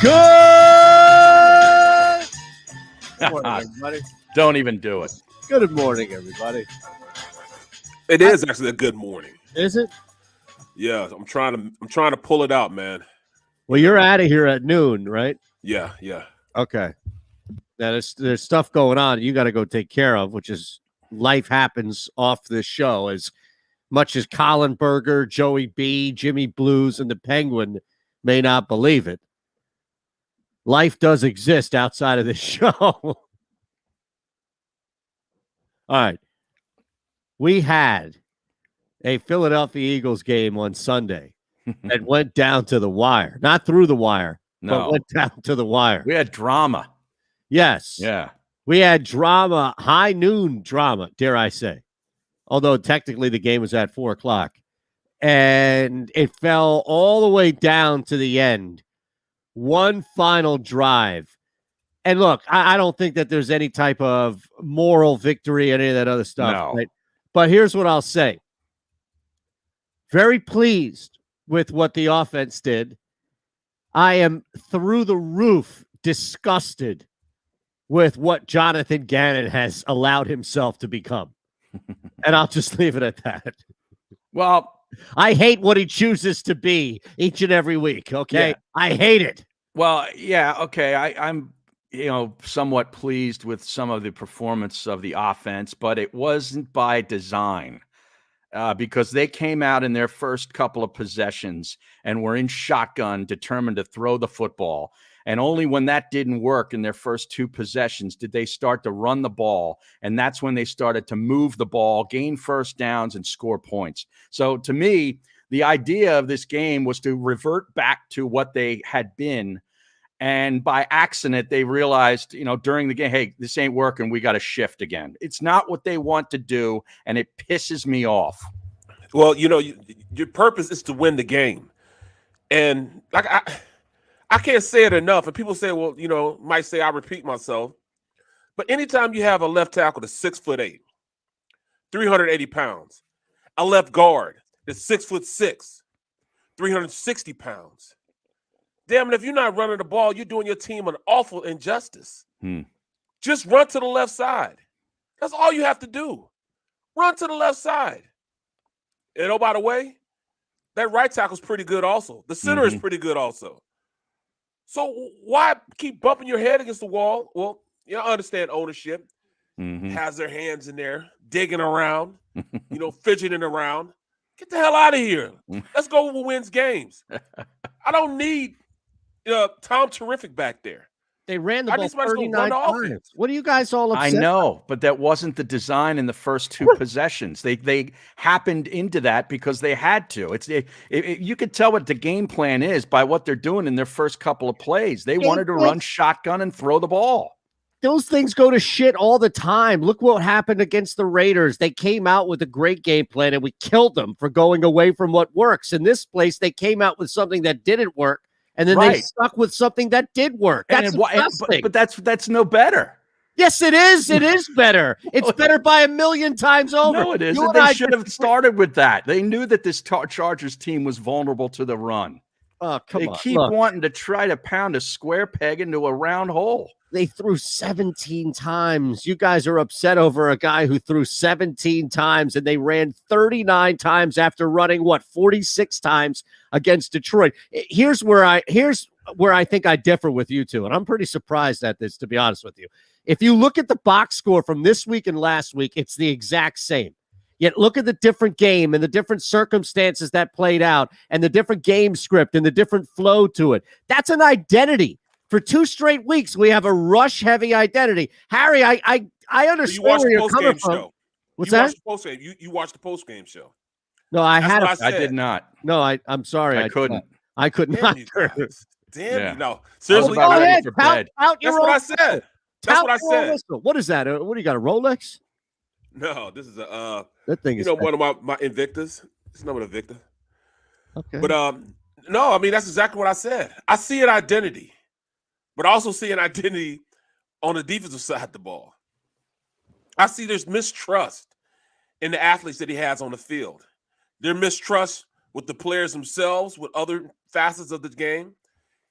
Good morning, everybody. Don't even do it. Good morning, everybody. It is actually a good morning. Is it? Yeah, I'm trying to pull it out, man. Well, you're out of here at noon, right? Yeah. Okay. Now there's stuff going on you got to go take care of, which is life happens off this show. As much as Colin Berger, Joey B, Jimmy Blues, and the Penguin may not believe it, life does exist outside of this show. All right. We had a Philadelphia Eagles game on Sunday that went down to the wire. Not through the wire, but went down to the wire. We had drama. Yes. Yeah. We had drama, high noon drama, dare I say. Although technically the game was at 4:00. And it fell all the way down to the end. One final drive. And look, I don't think that there's any type of moral victory, any of that other stuff. No. Right? But here's what I'll say. Very pleased with what the offense did. I am through the roof disgusted with what Jonathan Gannon has allowed himself to become. And I'll just leave it at that. Well, I hate what he chooses to be each and every week, okay? Yeah. I hate it. Well, yeah, okay. I'm somewhat pleased with some of the performance of the offense, but it wasn't by design. Because they came out in their first couple of possessions and were in shotgun, determined to throw the football. And only when that didn't work in their first two possessions did they start to run the ball. And that's when they started to move the ball, gain first downs, and score points. So to me, the idea of this game was to revert back to what they had been. And by accident, they realized, during the game, hey, this ain't working. We got to shift again. It's not what they want to do, and it pisses me off. Well, your purpose is to win the game. And like I can't say it enough. And people say, well, might say I repeat myself. But anytime you have a left tackle that's 6'8", 380 pounds, a left guard that's 6'6", 360 pounds. Damn it, if you're not running the ball, you're doing your team an awful injustice. Just run to the left side. That's all you have to do. Run to the left side. And oh, by the way, that right tackle's pretty good also. The center is pretty good also. So why keep bumping your head against the wall? Well, I understand ownership has their hands in there, digging around, fidgeting around. Get the hell out of here. Let's go who wins games. I don't need Tom Terrific back there. They ran the ball 39 times. What are you guys all upset? I know, but that wasn't the design in the first two possessions. They happened into that because they had to. You could tell what the game plan is by what they're doing in their first couple of plays. They wanted to run shotgun and throw the ball. Those things go to shit all the time. Look what happened against the Raiders. They came out with a great game plan, and we killed them for going away from what works. In this place, they came out with something that didn't work. And then they stuck with something that did work. That's but that's no better. Yes, it is. It is better. It's better by 1,000,000 times over. No, it isn't. They should have started with that. They knew that this Chargers team was vulnerable to the run. Oh, come on. They keep wanting to try to pound a square peg into a round hole. They threw 17 times. You guys are upset over a guy who threw 17 times, and they ran 39 times after running, 46 times against Detroit. Here's where I think I differ with you two, and I'm pretty surprised at this, to be honest with you. If you look at the box score from this week and last week, it's the exact same. Yet look at the different game and the different circumstances that played out and the different game script and the different flow to it. That's an identity. For 2 straight weeks, we have a rush-heavy identity. Harry, I understand where you're coming from. Show. What's that? You watched the post-game show. No, I did not. No, I'm sorry. I couldn't. I couldn't. Damn you. No. Seriously. Go ahead. That's what I said. That's what I said. What is that? What do you got, a Rolex? No, this is a that thing is one of my Invictus. It's not an Invicta. Okay. But no, I mean that's exactly what I said. I see an identity. But I also see an identity on the defensive side of the ball. I see there's mistrust in the athletes that he has on the field. There's mistrust with the players themselves, with other facets of the game.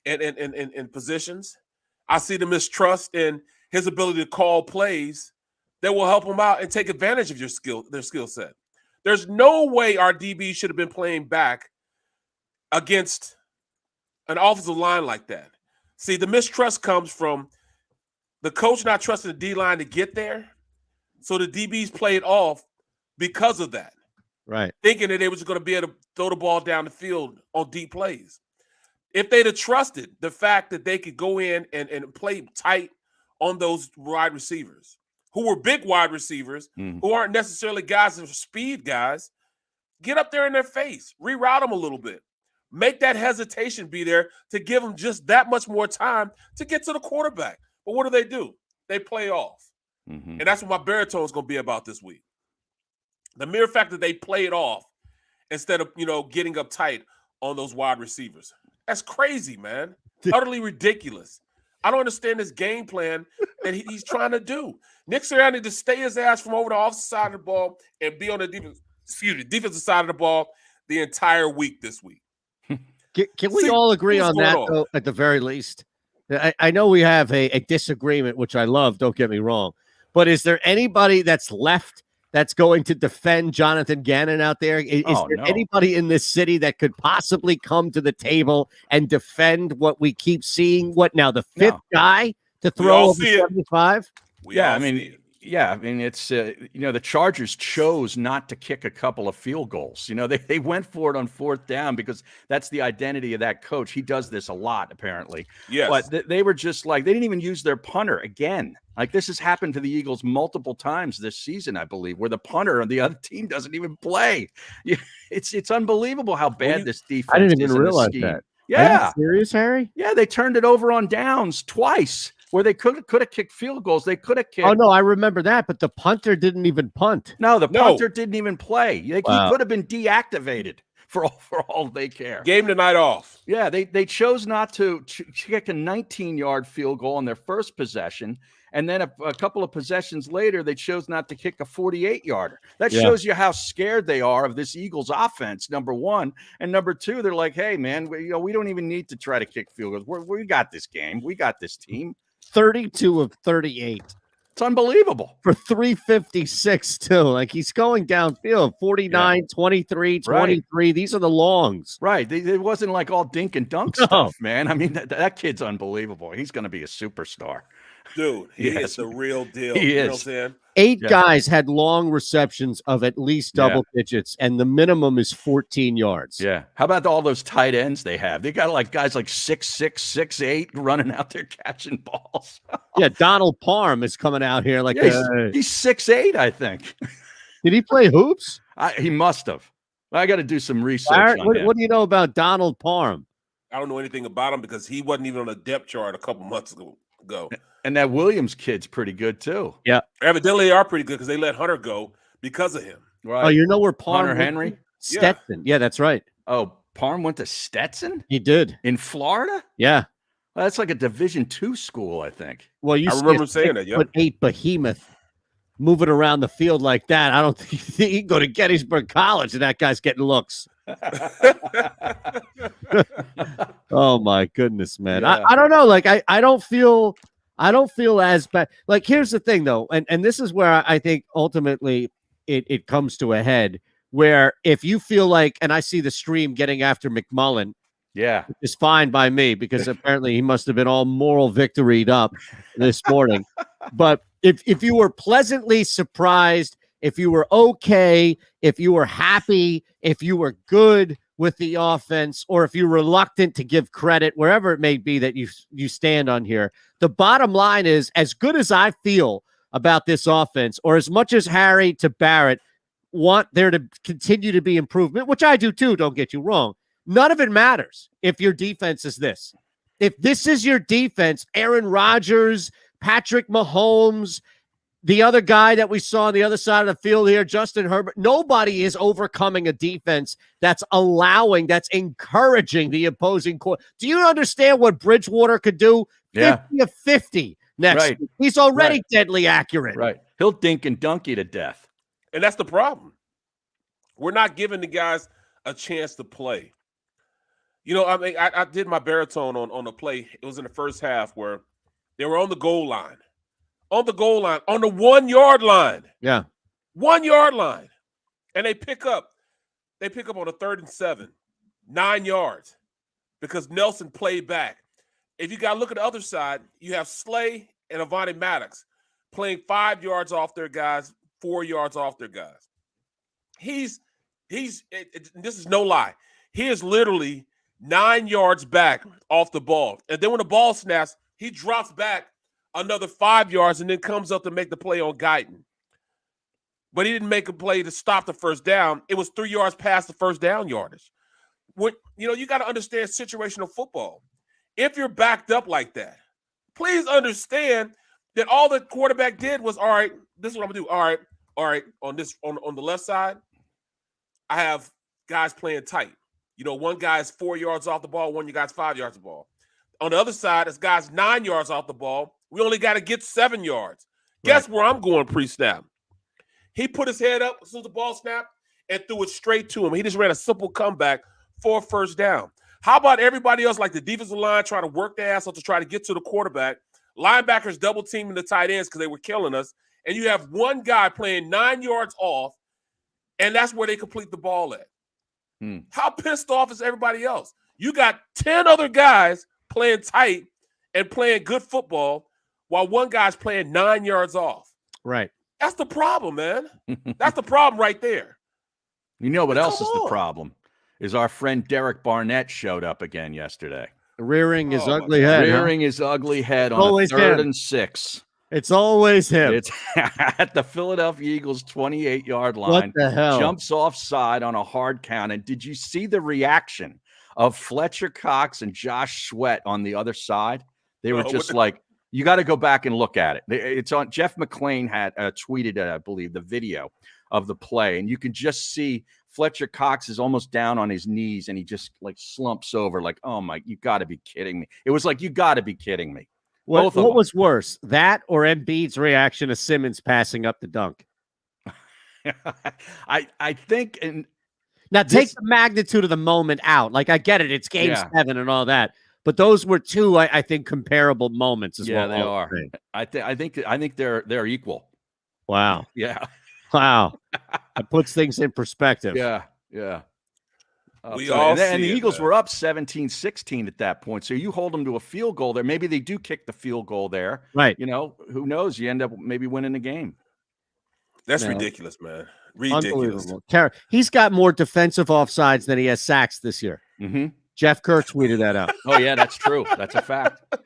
in positions. I see the mistrust in his ability to call plays that will help him out and take advantage of their skill set. There's no way our DB should have been playing back against an offensive line like that. See, the mistrust comes from the coach not trusting the D-line to get there, so the DBs played off because of that. Right. Thinking that they was going to be able to throw the ball down the field on deep plays. If they'd have trusted the fact that they could go in and play tight on those wide receivers, who were big wide receivers, who aren't necessarily guys that are speed guys, get up there in their face, reroute them a little bit. Make that hesitation be there to give them just that much more time to get to the quarterback. But what do? They play off. And that's what my baritone is going to be about this week. The mere fact that they played off instead of, getting uptight on those wide receivers. That's crazy, man. Utterly ridiculous. I don't understand this game plan that he's trying to do. Nick Sirianni need to stay his ass from over the offensive side of the ball and be on the defensive side of the ball the entire week this week. Can we all agree on that, though, at the very least? I know we have a disagreement, which I love, don't get me wrong. But is there anybody that's left that's going to defend Jonathan Gannon out there? Is there anybody in this city that could possibly come to the table and defend what we keep seeing? What now, the fifth guy to throw over 75? I mean, it's, the Chargers chose not to kick a couple of field goals. They went for it on fourth down because that's the identity of that coach. He does this a lot, apparently. Yes. But they were just like, they didn't even use their punter again. Like, this has happened to the Eagles multiple times this season, I believe, where the punter on the other team doesn't even play. It's unbelievable how bad this defense is. I didn't even realize that. Yeah. Are you serious, Harry? Yeah, they turned it over on downs twice. Where they could have kicked field goals. They could have kicked. Oh, no, I remember that. But the punter didn't even punt. No, the punter didn't even play. He could have been deactivated for all they care. Gave him the night off. Yeah, they chose not to kick a 19-yard field goal on their first possession. And then a couple of possessions later, they chose not to kick a 48-yarder. That shows you how scared they are of this Eagles offense, number one. And number two, they're like, hey, man, we don't even need to try to kick field goals. We got this game. We got this team. 32 of 38. It's unbelievable. For 356, too. Like, he's going downfield. 49, 23, 23. Right. These are the longs. Right. It wasn't like all dink and dunk stuff, man. I mean, that kid's unbelievable. He's going to be a superstar. Dude, he is the real deal. He is. You know what I'm saying? 8 guys had long receptions of at least double digits, and the minimum is 14 yards. Yeah. How about all those tight ends they have? They got guys like 6'6", 6'8", running out there catching balls. Yeah, Donald Parham is coming out here like he's 6'8", I think. Did he play hoops? He must have. I got to do some research Barrett, on him. What do you know about Donald Parham? I don't know anything about him because he wasn't even on a depth chart a couple months ago. And that Williams kid's pretty good too. Yeah, evidently they are pretty good because they let Hunter go because of him. Right? Oh, you know where Parham Hunter Henry? Stetson. Yeah, that's right. Oh, Parham went to Stetson? He did. In Florida? Yeah. Well, that's like a Division II school, I think. Well, I remember saying that. Yeah, 6'8" behemoth moving around the field like that. I don't think he can go to Gettysburg College and that guy's getting looks. Oh my goodness, man. Yeah. I don't know. Like I don't feel as bad. Like, here's the thing though, and this is where I think ultimately it comes to a head, where if you feel like, and I see the stream getting after McMullen, it's fine by me because apparently he must have been all moral victoried up this morning. But if you were pleasantly surprised, if you were okay, if you were happy, if you were good with the offense, or if you're reluctant to give credit, wherever it may be that you stand on here, the bottom line is, as good as I feel about this offense, or as much as Harry to Barrett want there to continue to be improvement, which I do too, don't get you wrong, none of it matters if your defense is this. If this is your defense, Aaron Rodgers, Patrick Mahomes, the other guy that we saw on the other side of the field here, Justin Herbert, nobody is overcoming a defense that's encouraging the opposing court. Do you understand what Bridgewater could do? 50 of 50 next week. He's already deadly accurate. Right. He'll dink and dunk you to death. And that's the problem. We're not giving the guys a chance to play. You know, I mean, I did my baritone on the play. It was in the first half where they were on the goal line. On the goal line, on the 1 yard line. Yeah. 1 yard line. And they pick up on a 3rd and 7, 9 yards, because Nelson played back. If you got to look at the other side, you have Slay and Avonte Maddox playing 5 yards off their guys, 4 yards off their guys. This is no lie. He is literally 9 yards back off the ball. And then when the ball snaps, he drops back another 5 yards and then comes up to make the play on Guyton. But he didn't make a play to stop the first down. It was 3 yards past the first down yardage. You got to understand situational football. If you're backed up like that, please understand that all the quarterback did was, all right, this is what I'm going to do. All right, on the left side, I have guys playing tight. You know, one guy's 4 yards off the ball, one guy's 5 yards off the ball. On the other side, it's guys 9 yards off the ball. We only got to get 7 yards. Guess where I'm going pre-snap? He put his head up as soon as the ball snapped and threw it straight to him. He just ran a simple comeback for a first down. How about everybody else, like the defensive line, trying to work their ass off to try to get to the quarterback? Linebackers double teaming the tight ends because they were killing us. And you have one guy playing 9 yards off, and that's where they complete the ball at. How pissed off is everybody else? You got 10 other guys playing tight and playing good football while one guy's playing 9 yards off. Right. That's the problem, man. That's the problem right there. You know what else is the problem? Is our friend Derek Barnett showed up again yesterday. Rearing his ugly head. Rearing his ugly head on a 3rd and 6. It's always him. It's at the Philadelphia Eagles 28-yard line. What the hell? Jumps offside on a hard count. And did you see the reaction of Fletcher Cox and Josh Sweat on the other side? They were just like, you got to go back and look at it. It's on. Jeff McClain had tweeted, I believe, the video of the play. And you can just see Fletcher Cox is almost down on his knees and he just like slumps over like, oh my, you got to be kidding me. It was like, you got to be kidding me. What was worse, that or Embiid's reaction to Simmons passing up the dunk? I think, and now take the magnitude of the moment out. Like, I get it, it's game 7 and all that, but those were two, I think, comparable moments as well. Yeah, they are. I think they're equal. Wow. Yeah. Wow. That puts things in perspective. Yeah. Yeah. And the Eagles were up 17-16 at that point. So you hold them to a field goal there. Maybe they do kick the field goal there. Right. You know, who knows? You end up maybe winning the game. That's ridiculous, man. Ridiculous. Unbelievable. He's got more defensive offsides than he has sacks this year. Jeff Kerr tweeted that out. Oh, yeah, that's true. That's a fact.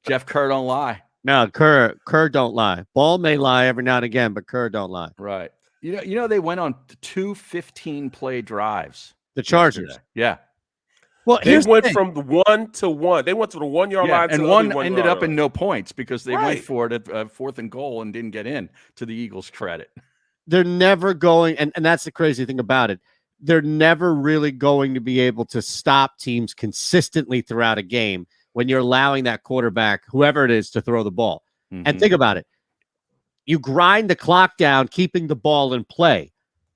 Jeff Kerr don't lie. No, Kerr don't lie. Ball may lie every now and again, but Kerr don't lie. Right. You know, they went on 2 15-play drives. The Chargers. Yeah. Well, they went from the 1 to 1. They went to the 1 yard line. And one ended up in no points because they went for it at 4th and goal and didn't get in, to the Eagles' credit. They're never going, and that's the crazy thing about it. They're never really going to be able to stop teams consistently throughout a game when you're allowing that quarterback, whoever it is, to throw the ball. And think about it. You grind the clock down, keeping the ball in play.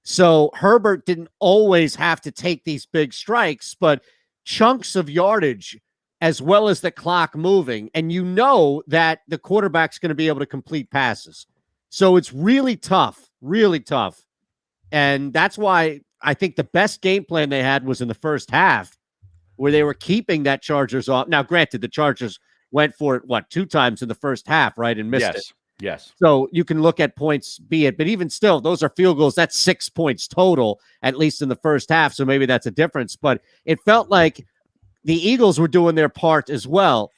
So Herbert didn't always have to take these big strikes, but chunks of yardage as well as the clock moving. And you know that the quarterback's going to be able to complete passes. So it's really tough, really tough. And that's why I think the best game plan they had was in the first half, where they were keeping that Chargers off. Now, granted, the Chargers went for it, 2 times in the first half, right? And missed it. Yes. So you can look at points, but even still, those are field goals. That's 6 points total, at least in the first half. So maybe that's a difference. But it felt like the Eagles were doing their part as well,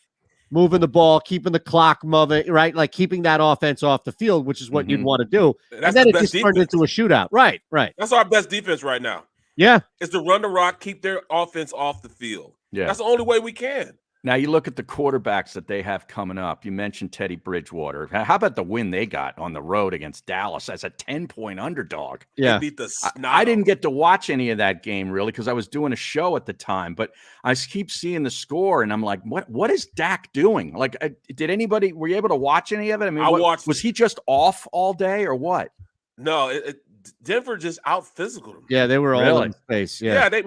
moving the ball, keeping the clock moving, right? Like keeping that offense off the field, which is what you'd want to do. And then it just turned into a shootout. Right. That's our best defense right now. Yeah. It's to run the rock, keep their offense off the field. Yeah. That's the only way we can. Now, you look at the quarterbacks that they have coming up. You mentioned Teddy Bridgewater. How about the win they got on the road against Dallas as a 10-point underdog? Yeah. They beat the I didn't get to watch any of that game, really, because I was doing a show at the time. But I keep seeing the score, and I'm like, what is Dak doing? Like, were you able to watch any of it? I mean, was he just off all day or what? No, Denver just out physical them. Yeah, they were all in space. Yeah. They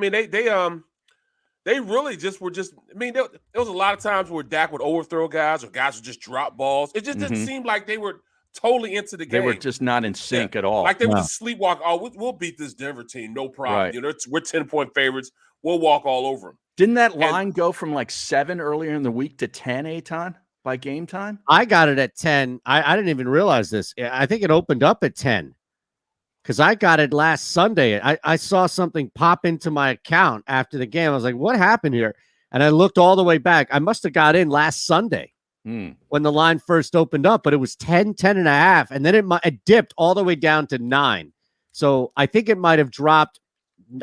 They really just were just. I mean, there was a lot of times where Dak would overthrow guys, or guys would just drop balls. It just didn't seem like they were totally into the game. They were just not in sync at all. Like they would just sleepwalk. Oh, we'll beat this Denver team, no problem. Right. You know, we're 10-point favorites. We'll walk all over them. Didn't that line go from like 7 earlier in the week to 10, Eytan, by game time? I got it at 10. I didn't even realize this. I think it opened up at 10 because I got it last Sunday. I saw something pop into my account after the game. I was like, what happened here? And I looked all the way back. I must have got in last Sunday when the line first opened up, but it was 10 and a half. And then it dipped all the way down to 9. So I think it might have dropped.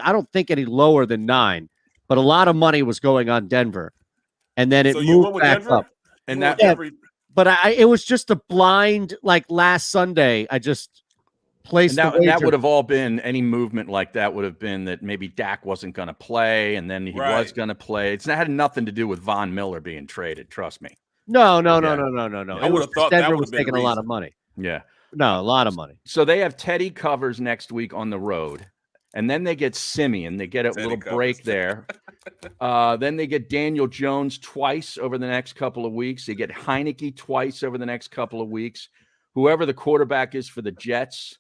I don't think any lower than 9. But a lot of money was going on Denver, and then it moved back Denver? up. And that, but it was just a blind, like last Sunday. I just placed and that would have all been any movement like that would have been that maybe Dak wasn't going to play, and then he was going to play. It had nothing to do with Von Miller being traded. Trust me. No. I would have thought Denver that was taking a lot of money. Yeah, no, a lot of money. So they have Teddy covers next week on the road. And then they get Simeon. They get a little break there. Then they get Daniel Jones twice over the next couple of weeks. They get Heineke twice over the next couple of weeks. Whoever the quarterback is for the Jets,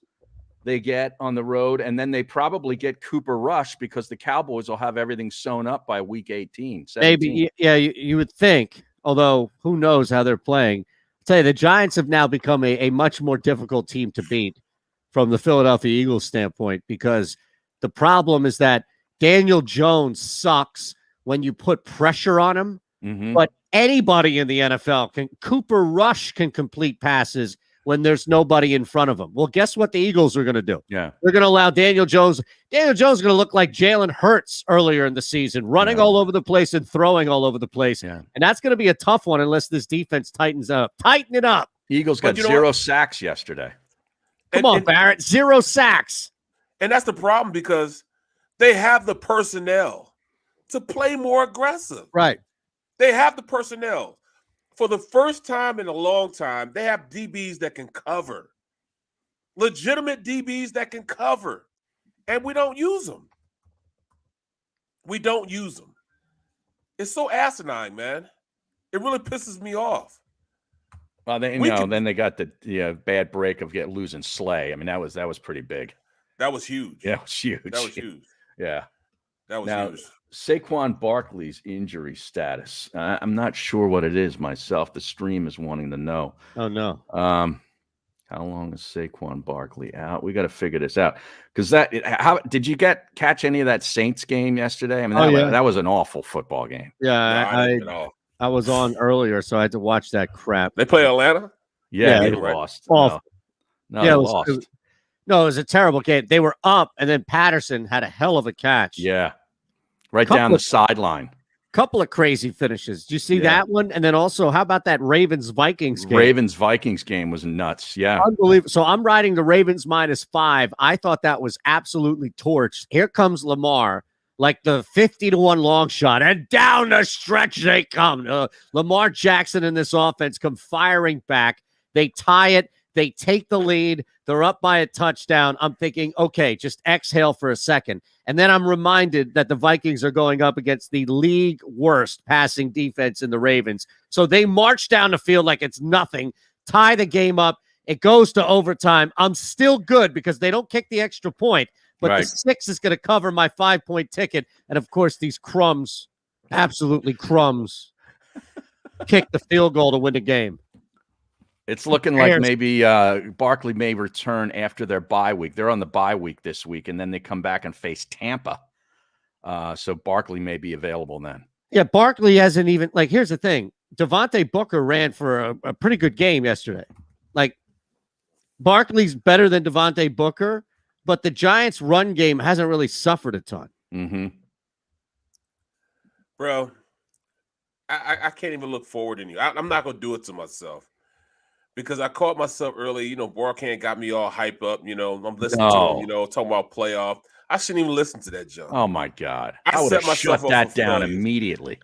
they get on the road. And then they probably get Cooper Rush because the Cowboys will have everything sewn up by week 18. 17. Maybe, yeah, you would think. Although, who knows how they're playing. I'll tell you, the Giants have now become a much more difficult team to beat from the Philadelphia Eagles standpoint because the problem is that Daniel Jones sucks when you put pressure on him, but anybody in the NFL Cooper Rush can complete passes when there's nobody in front of him. Well, guess what the Eagles are going to do? Yeah. They're going to allow Daniel Jones. Daniel Jones is going to look like Jaylen Hertz earlier in the season, running all over the place and throwing all over the place. Yeah. And that's going to be a tough one unless this defense tightens up. Tighten it up. Eagles got 0 sacks yesterday. Come on, Barrett. 0 sacks. And that's the problem because they have the personnel to play more aggressive. Right. They have the personnel. For the first time in a long time, they have DBs that can cover. Legitimate DBs that can cover. And we don't use them. We don't use them. It's so asinine, man. It really pisses me off. Well, then they got the bad break of losing Slay. I mean, that was pretty big. That was huge. Yeah, it was huge. That was huge. Yeah. That was huge. Saquon Barkley's injury status. I'm not sure what it is myself. The stream is wanting to know. Oh, no. How long is Saquon Barkley out? We got to figure this out. Because how did you catch any of that Saints game yesterday? I mean, that was an awful football game. Yeah, I was on earlier, so I had to watch that crap. They play Atlanta? Yeah, they lost. Awful. No, they lost. No, it was a terrible game. They were up, and then Patterson had a hell of a catch. Yeah. Right down the sideline. Couple of crazy finishes. Did you see that one? And then also, how about that Ravens-Vikings game? Ravens-Vikings game was nuts. Yeah. Unbelievable. So I'm riding the Ravens -5. I thought that was absolutely torched. Here comes Lamar, like the 50-1 long shot, and down the stretch they come. Lamar Jackson and this offense come firing back. They tie it. They take the lead. They're up by a touchdown. I'm thinking, okay, just exhale for a second. And then I'm reminded that the Vikings are going up against the league worst passing defense in the Ravens. So they march down the field like it's nothing, tie the game up. It goes to overtime. I'm still good because they don't kick the extra point, but the 6 is going to cover my 5-point ticket. And, of course, these crumbs, absolutely crumbs, kick the field goal to win the game. It's looking like maybe Barkley may return after their bye week. They're on the bye week this week, and then they come back and face Tampa. So Barkley may be available then. Yeah, Barkley hasn't even – like, here's the thing. Devontae Booker ran for a pretty good game yesterday. Like, Barkley's better than Devontae Booker, but the Giants' run game hasn't really suffered a ton. Mm-hmm. Bro, I can't even look forward to you. I'm not going to do it to myself. Because I caught myself early, Barkley got me all hype up. I'm listening to him, talking about playoff. I shouldn't even listen to that junk. Oh my God! I would have shut that down immediately.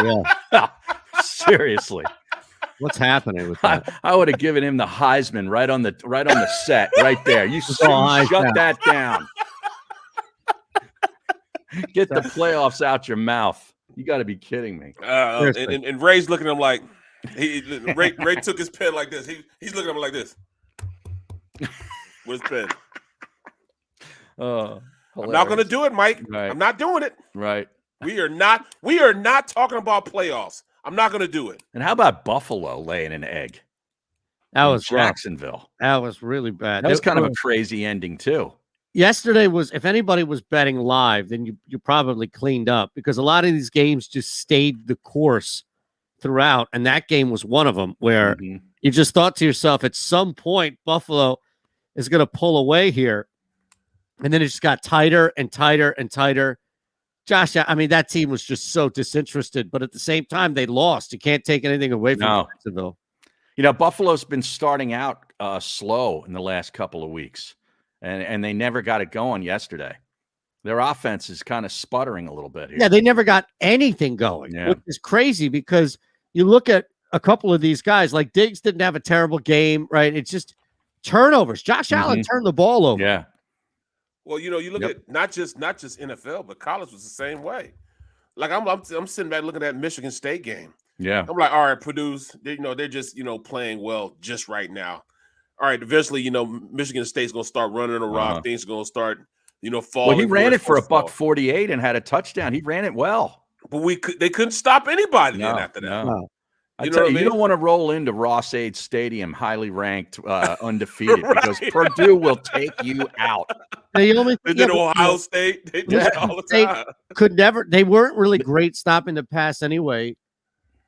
Yeah, seriously. What's happening with that? I would have given him the Heisman right on the set, right there. You shut that down. Get the playoffs out your mouth. You got to be kidding me. And Ray's looking at him like Ray took his pen like this. He's looking at him like this with his pen. I'm not going to do it, Mike. Right. I'm not doing it. Right. We are not talking about playoffs. I'm not going to do it. And how about Buffalo laying an egg? That was Jacksonville. That was really bad. That was kind of a crazy ending too. Yesterday was, if anybody was betting live, then you probably cleaned up, because a lot of these games just stayed the course throughout, and that game was one of them where you just thought to yourself, at some point Buffalo is going to pull away here, and then it just got tighter and tighter and tighter. Josh, I mean, that team was just so disinterested, but at the same time, they lost. You can't take anything away from Jacksonville. You know, Buffalo's been starting out slow in the last couple of weeks, and they never got it going yesterday. Their offense is kind of sputtering a little bit here. Yeah, they never got anything going, which is crazy, because you look at a couple of these guys, like Diggs didn't have a terrible game, right? It's just turnovers. Josh Allen turned the ball over. Yeah. Well, you know, you look at not just NFL, but college was the same way. Like I'm sitting back looking at Michigan State game. Yeah. I'm like, all right, Purdue's, they're just, playing well just right now. All right, eventually, Michigan State's going to start running a rock. Things are going to start, falling. Well, he ran it for $148 and had a touchdown. He ran it well. But they couldn't stop anybody then after that. No. I tell you, you don't want to roll into Ross-Ade Stadium, highly ranked, undefeated, because Purdue will take you out. They did Ohio State. They did it all the time. They weren't really great stopping the pass anyway.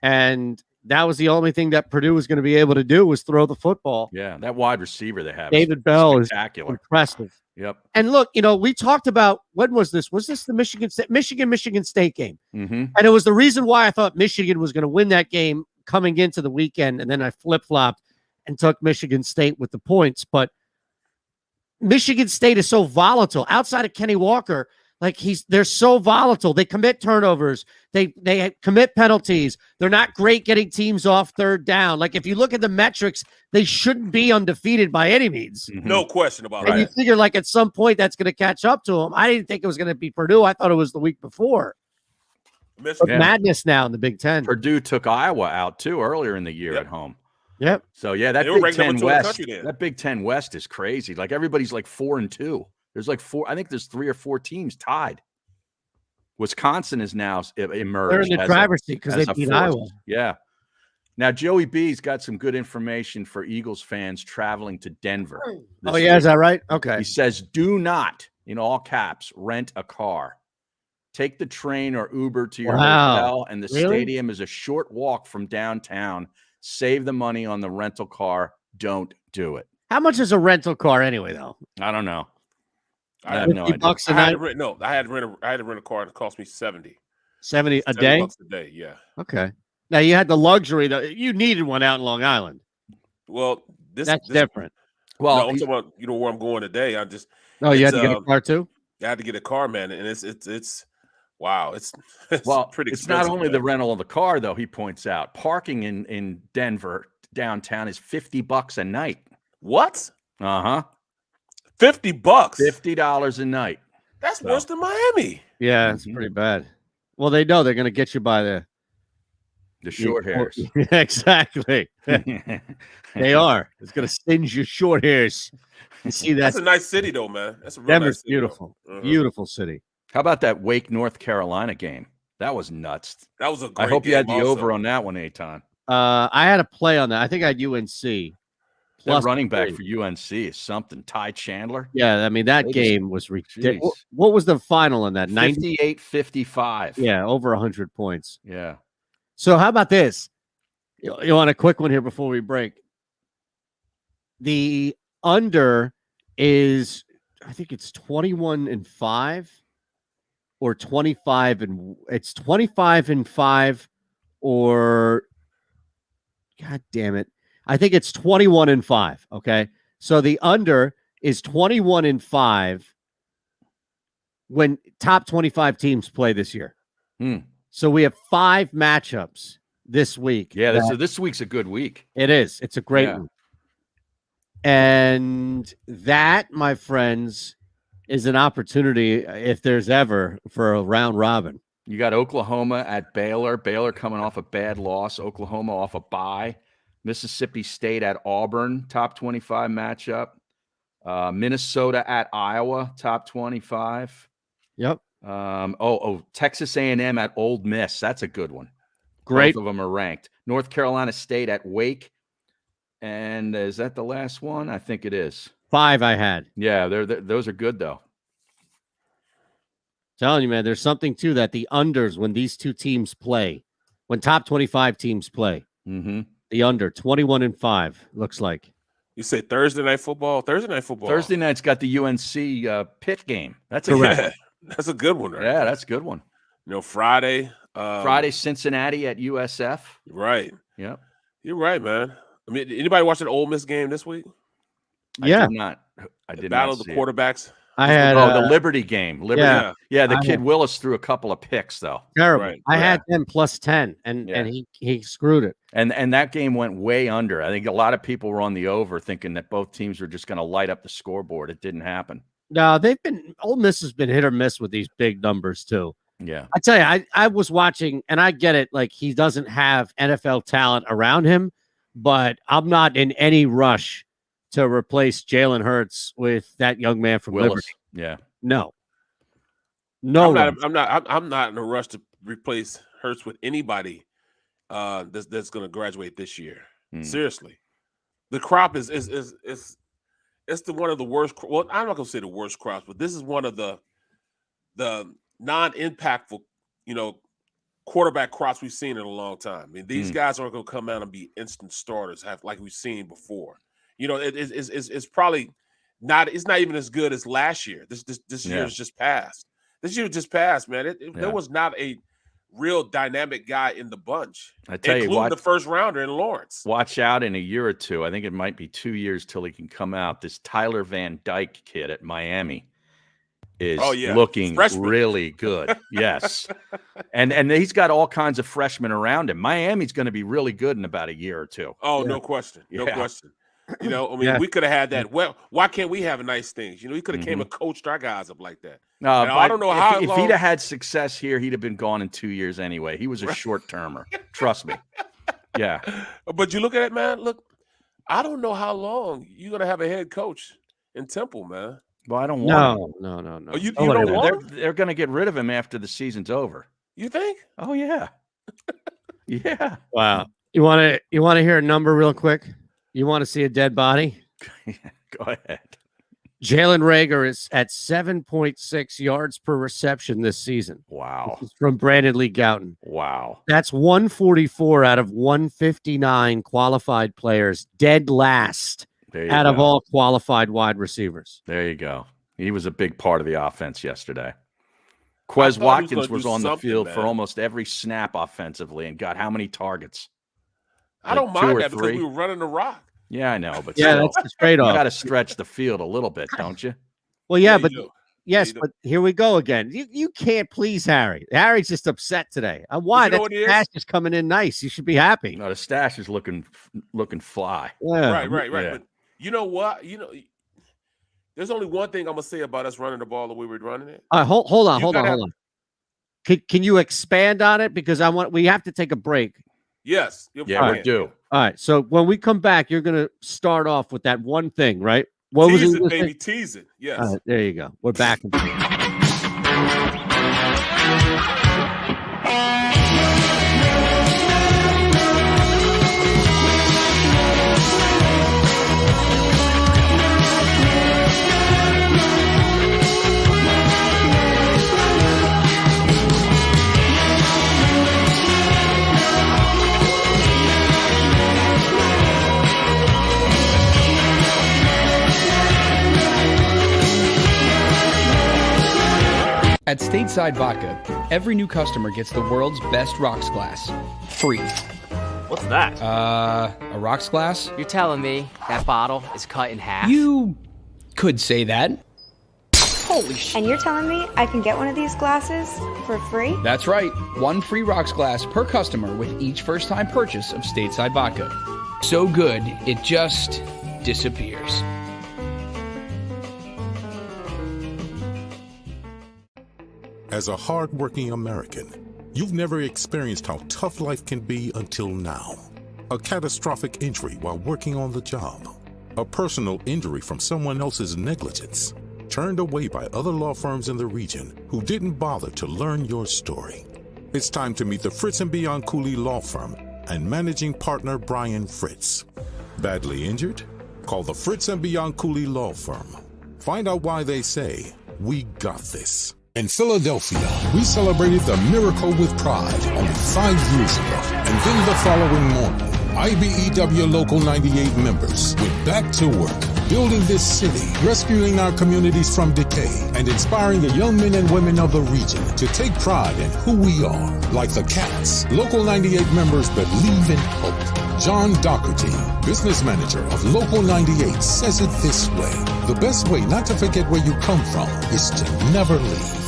And that was the only thing that Purdue was going to be able to do, was throw the football. Yeah, that wide receiver they have, David Bell, is spectacular. Impressive. Yep. And look, we talked about, when was this? Was this the Michigan State game? And it was the reason why I thought Michigan was going to win that game coming into the weekend, and then I flip-flopped and took Michigan State with the points. But Michigan State is so volatile. Outside of Kenny Walker, they're so volatile. They commit turnovers. They commit penalties. They're not great getting teams off third down. Like, if you look at the metrics, they shouldn't be undefeated by any means. No question about that. And you figure, at some point that's going to catch up to them. I didn't think it was going to be Purdue. I thought it was the week before. Madness now in the Big Ten. Purdue took Iowa out too earlier in the year at home. Yep. So that Big Ten West, that Big Ten West is crazy. Like, everybody's 4-2. There's I think there's 3 or 4 teams tied. Wisconsin is now emerged. They're in the driver's seat because they beat Iowa. Yeah. Now, Joey B's got some good information for Eagles fans traveling to Denver. Oh, yeah. Is that right? Okay. He says, do not, in all caps, rent a car. Take the train or Uber to your hotel, and the stadium is a short walk from downtown. Save the money on the rental car. Don't do it. How much is a rental car anyway, though? I don't know. I have no idea. I had to rent a car. It cost me $70 a day. $70 a day, yeah. Okay. Now, you had the luxury that you needed one out in Long Island. Well, that's different. Well, I'm talking about where I'm going today. You had to get a car too. I had to get a car, man, and it's wow. It's pretty. It's not only the rental of the car, though. He points out parking in Denver downtown is $50 a night. What? $50. $50 a night. That's worse than Miami. Yeah, it's pretty bad. Well, they know they're going to get you by the short hairs. Exactly. They are. It's going to singe your short hairs. You see that? That's a nice city, though, man. That's a real Denver's nice city, beautiful. Beautiful city. How about that Wake, North Carolina game? That was nuts. That was a great I hope game you had the also. over on that one, Eytan. I had a play on that. I think I had UNC. That running back for UNC is something. Ty Chandler. Yeah, I mean, that game was ridiculous. What was the final on that? 58-55. Yeah, over 100 points. Yeah. So how about this? You want a quick one here before we break? The under is, I think it's 21-5 or 25, and it's 25-5 or, God damn it, I think it's 21-5. Okay, so the under is 21-5 when top 25 teams play this year. So we have 5 matchups this week. Yeah, this week's a good week. It is. It's a great one. And that, my friends, is an opportunity if there's ever for a round robin. You got Oklahoma at Baylor. Baylor coming off a bad loss. Oklahoma off a bye. Mississippi State at Auburn, top 25 matchup. Minnesota at Iowa, top 25. Yep. Texas A&M at Ole Miss. That's a good one. Great. Both of them are ranked. North Carolina State at Wake. And is that the last one? I think it is. 5 I had. Yeah, those are good, though. Telling you, man, there's something to that. The unders when these two teams play, when top 25 teams play, the under 21-5 looks like. You say Thursday night football? Thursday night football. Thursday night's got the UNC Pitt game. That's that's a good one, right? Yeah, that's a good one. Friday. Friday, Cincinnati at USF. Right. Yep. You're right, man. I mean, anybody watch an Ole Miss game this week? Yeah. I did not. Battle of the quarterbacks. I had the Liberty game. Liberty. Yeah, the kid Willis threw a couple of picks though. Terrible. Right. I had them plus 10, and he screwed it. And that game went way under. I think a lot of people were on the over, thinking that both teams were just going to light up the scoreboard. It didn't happen. No, Ole Miss has been hit or miss with these big numbers too. Yeah, I tell you, I was watching, and I get it. Like, he doesn't have NFL talent around him, but I'm not in any rush to replace Jaylen Hertz with that young man from Willis. Liberty. Yeah. No. I'm not in a rush to replace Hertz with anybody that's going to graduate this year. Seriously. The crop is one of the worst. Well, I'm not going to say the worst crops, but this is one of the non-impactful, quarterback crops we've seen in a long time. I mean, these guys aren't going to come out and be instant starters like we've seen before. It's probably not. It's not even as good as last year. This year has just passed. This year just passed, man. There was not a real dynamic guy in the bunch. I tell you, including the first rounder in Lawrence. Watch out in a year or two. I think it might be 2 years till he can come out. This Tyler Van Dyke kid at Miami is looking really good. Yes. And he's got all kinds of freshmen around him. Miami's going to be really good in about a year or two. Oh, no question. No question. We could have had that. Well, why can't we have nice things? He could have came and coached our guys up like that. I don't know how. If he'd have had success here, he'd have been gone in 2 years anyway. He was a short-termer. Trust me. Yeah. But you look at it, man. Look, I don't know how long you're going to have a head coach in Temple, man. Well, I don't want him. No. Oh, you don't want him? They're going to get rid of him after the season's over. You think? Oh, yeah. Yeah. Wow. You want to hear a number real quick? You want to see a dead body? Go ahead. Jalen Reagor is at 7.6 yards per reception this season. Wow. This is from Brandon Lee Gouton. Wow. That's 144 out of 159 qualified players, dead last out of all qualified wide receivers. There you go. He was a big part of the offense yesterday. Quez Watkins was on the field for almost every snap offensively and got how many targets? I don't mind that because we were running the rock. Yeah, I know, but still, that's the trade-off. You got to stretch the field a little bit, don't you? Well, but here we go again. You can't please Harry. Harry's just upset today. Why? That stash is coming in nice. You should be happy. No, the stash is looking fly. Yeah. Right. Yeah. But you know what? There's only one thing I'm gonna say about us running the ball the way we're running it. All right, hold on. Can you expand on it? Because we have to take a break. Yes. Yeah, we do. All right. So when we come back, you're going to start off with that one thing, right? What was it? Baby, tease it. Yes. All right, there you go. We're back. At Stateside Vodka, every new customer gets the world's best rocks glass, free. What's that? A rocks glass? You're telling me that bottle is cut in half? You could say that. Holy shit. And you're telling me I can get one of these glasses for free? That's right. One free rocks glass per customer with each first-time purchase of Stateside Vodka. So good, it just disappears. As a hard-working American, you've never experienced how tough life can be until now. A catastrophic injury while working on the job. A personal injury from someone else's negligence. Turned away by other law firms in the region who didn't bother to learn your story. It's time to meet the Fritz & Bianculli Law Firm and managing partner Brian Fritz. Badly injured? Call the Fritz & Bianculli Law Firm. Find out why they say, we got this. In Philadelphia, we celebrated the miracle with pride only 5 years ago. And then the following morning, IBEW Local 98 members went back to work, building this city, rescuing our communities from decay, and inspiring the young men and women of the region to take pride in who we are. Like the Cats, Local 98 members believe in hope. John Doherty, business manager of Local 98, says it this way: the best way not to forget where you come from is to never leave.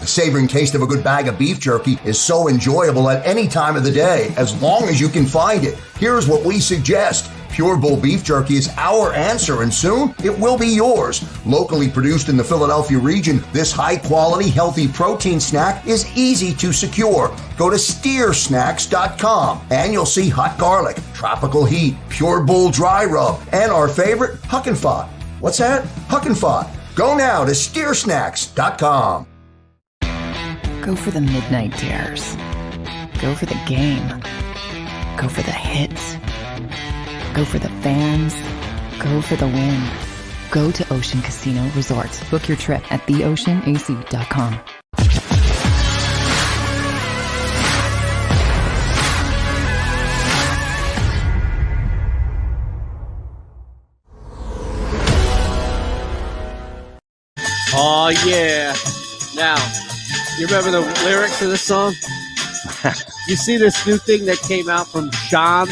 The savoring taste of a good bag of beef jerky is so enjoyable at any time of the day, as long as you can find it. Here's what we suggest. Pure Bull Beef Jerky is our answer, and soon it will be yours. Locally produced in the Philadelphia region, this high-quality, healthy protein snack is easy to secure. Go to steersnacks.com, and you'll see hot garlic, tropical heat, Pure Bull dry rub, and our favorite, Huck and Fod. What's that? Huck and Fod. Go now to steersnacks.com. Go for the midnight dares. Go for the game. Go for the hits. Go for the fans. Go for the win. Go to Ocean Casino Resort. Book your trip at theoceanac.com. Oh, yeah. Now, you remember the lyrics of this song? You see this new thing that came out from Shams?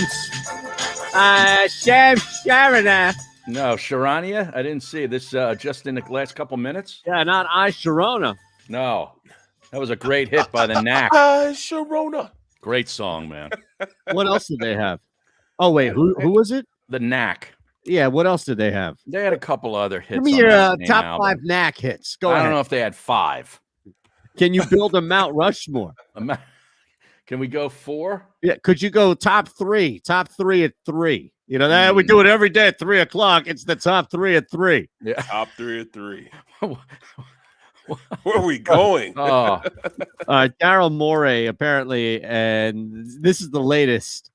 Sharana. No, Sharania? I didn't see this just in the last couple minutes. Yeah, not Sharona. No. That was a great hit by the Knack. Sharona. Great song, man. What else did they have? Oh, wait, who was it? The Knack. Yeah, what else did they have? They had a couple other hits. Give me your top 5 Knack hits. Go ahead. I don't know if they had 5. Can you build a Mount Rushmore? Can we go 4? Yeah, could you go top 3? Top 3 at 3. You know, that we do it every day at 3 o'clock. It's the top 3 at 3. Yeah. Top 3 at 3. Where are we going? Daryl Morey, apparently, and this is the latest,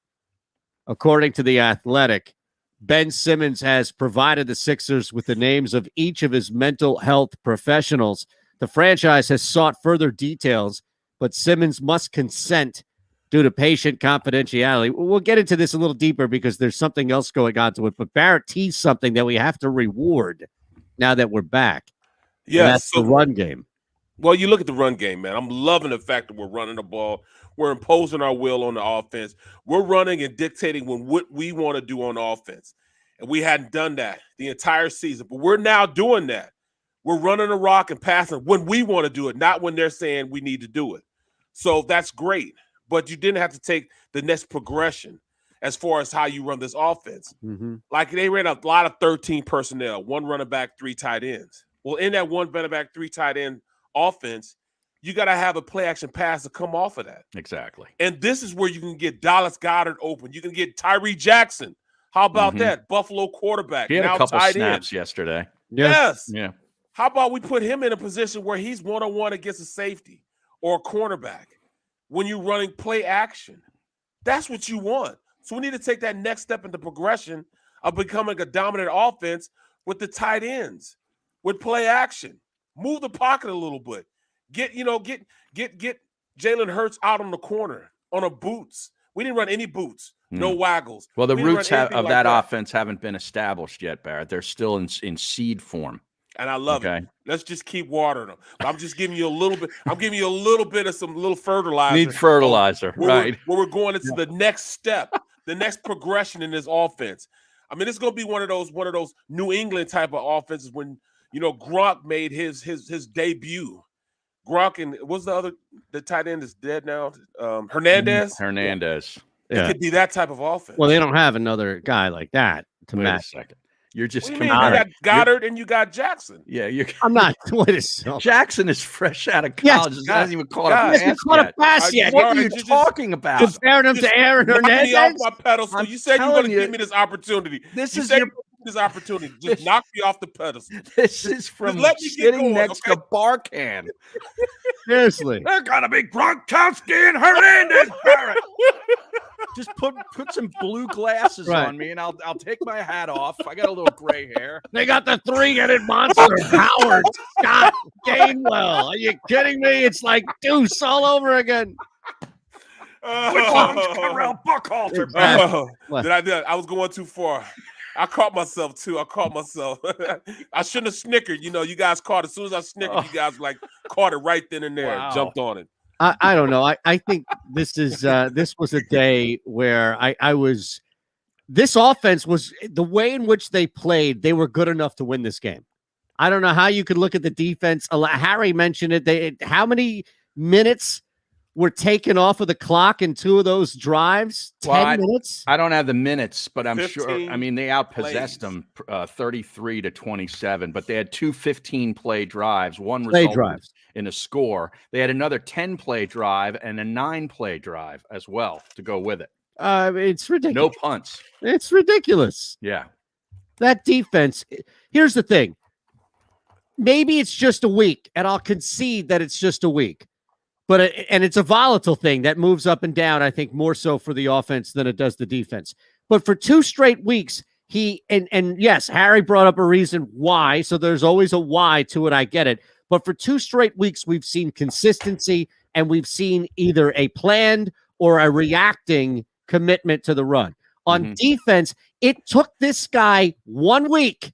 according to The Athletic, Ben Simmons has provided the Sixers with the names of each of his mental health professionals. The franchise has sought further details, but Simmons must consent due to patient confidentiality. We'll get into this a little deeper because there's something else going on to it, but Barrett teased something that we have to reward now that we're back. Yeah, that's the run game. Well, you look at the run game, man. I'm loving the fact that we're running the ball. We're imposing our will on the offense. We're running and dictating what we want to do on offense. And we hadn't done that the entire season. But we're now doing that. We're running the rock and passing when we want to do it, not when they're saying we need to do it. So that's great. But you didn't have to take the next progression as far as how you run this offense. Mm-hmm. Like they ran a lot of 13 personnel, 1 running back, 3 tight ends. Well, in that 1 running back, 3 tight end offense, you got to have a play action pass to come off of that. Exactly. And this is where you can get Dallas Goedert open. You can get Tyree Jackson. How about that? Buffalo quarterback. He had now a couple tight snaps end. yesterday. Yes. Yeah. How about we put him in a position where he's one-on-one against a safety or a cornerback when you're running play action? That's what you want. So we need to take that next step in the progression of becoming a dominant offense with the tight ends, with play action. Move the pocket a little bit. Get Jaylen Hertz out on the corner on a boots. We didn't run any boots, no waggles. Well, the roots of like that offense haven't been established yet, Barrett. They're still in seed form. And I love it. Let's just keep watering them. I'm just giving you a little bit. I'm giving you a little bit of some little fertilizer. Need fertilizer, right? Where we're going into the next step, the next progression in this offense. I mean, it's going to be one of those New England type of offenses when Gronk made his debut. Gronk and what's the tight end is dead now? Hernandez. Hernandez. It could be that type of offense. Well, they don't have another guy like that to Wait match. a second. You're just What do you mean? You got Goddard and you got Jackson. Yeah, you're. I'm not. Wait a second. Jackson is fresh out of Yes, college. He hasn't even caught a pass yet. yet. What are you talking about? Comparing him to Aaron Hernandez. Me off my pedestal. You said you were going to give me this opportunity. This you is said your this opportunity. Just knock me off the pedestal. This is from sitting next to Barkan. Seriously, they're gonna be Gronkowski and Hernandez. Barrett. Just put some blue glasses on me, and I'll take my hat off. I got a little gray hair. They got the three-headed monster, Howard, Scott, Gainwell. Are you kidding me? It's like Deuce all over again. Which one's Terrell Buckhalter? I was going too far. I caught myself too. I shouldn't have snickered. You guys caught it. As soon as I snickered, you guys caught it right then and there. Jumped on it. I don't know. I think this was a day where this offense was the way in which they played. They were good enough to win this game. I don't know how you could look at the defense. Harry mentioned it. How many minutes were taken off of the clock in two of those drives? 10 minutes? I don't have the minutes, but I'm sure. I mean, they outpossessed them 33-27, but they had two 15-play drives. One resulted in a score. They had another 10-play drive and a 9-play drive as well to go with it. It's ridiculous. No punts. It's ridiculous. Yeah. That defense. Here's the thing. Maybe it's just a week, and I'll concede that it's just a week. But it's a volatile thing that moves up and down, I think, more so for the offense than it does the defense. But for 2 straight weeks, and yes, Harry brought up a reason why, so there's always a why to it, I get it. But for 2 straight weeks, we've seen consistency, and we've seen either a planned or a reacting commitment to the run. On defense, it took this guy 1 week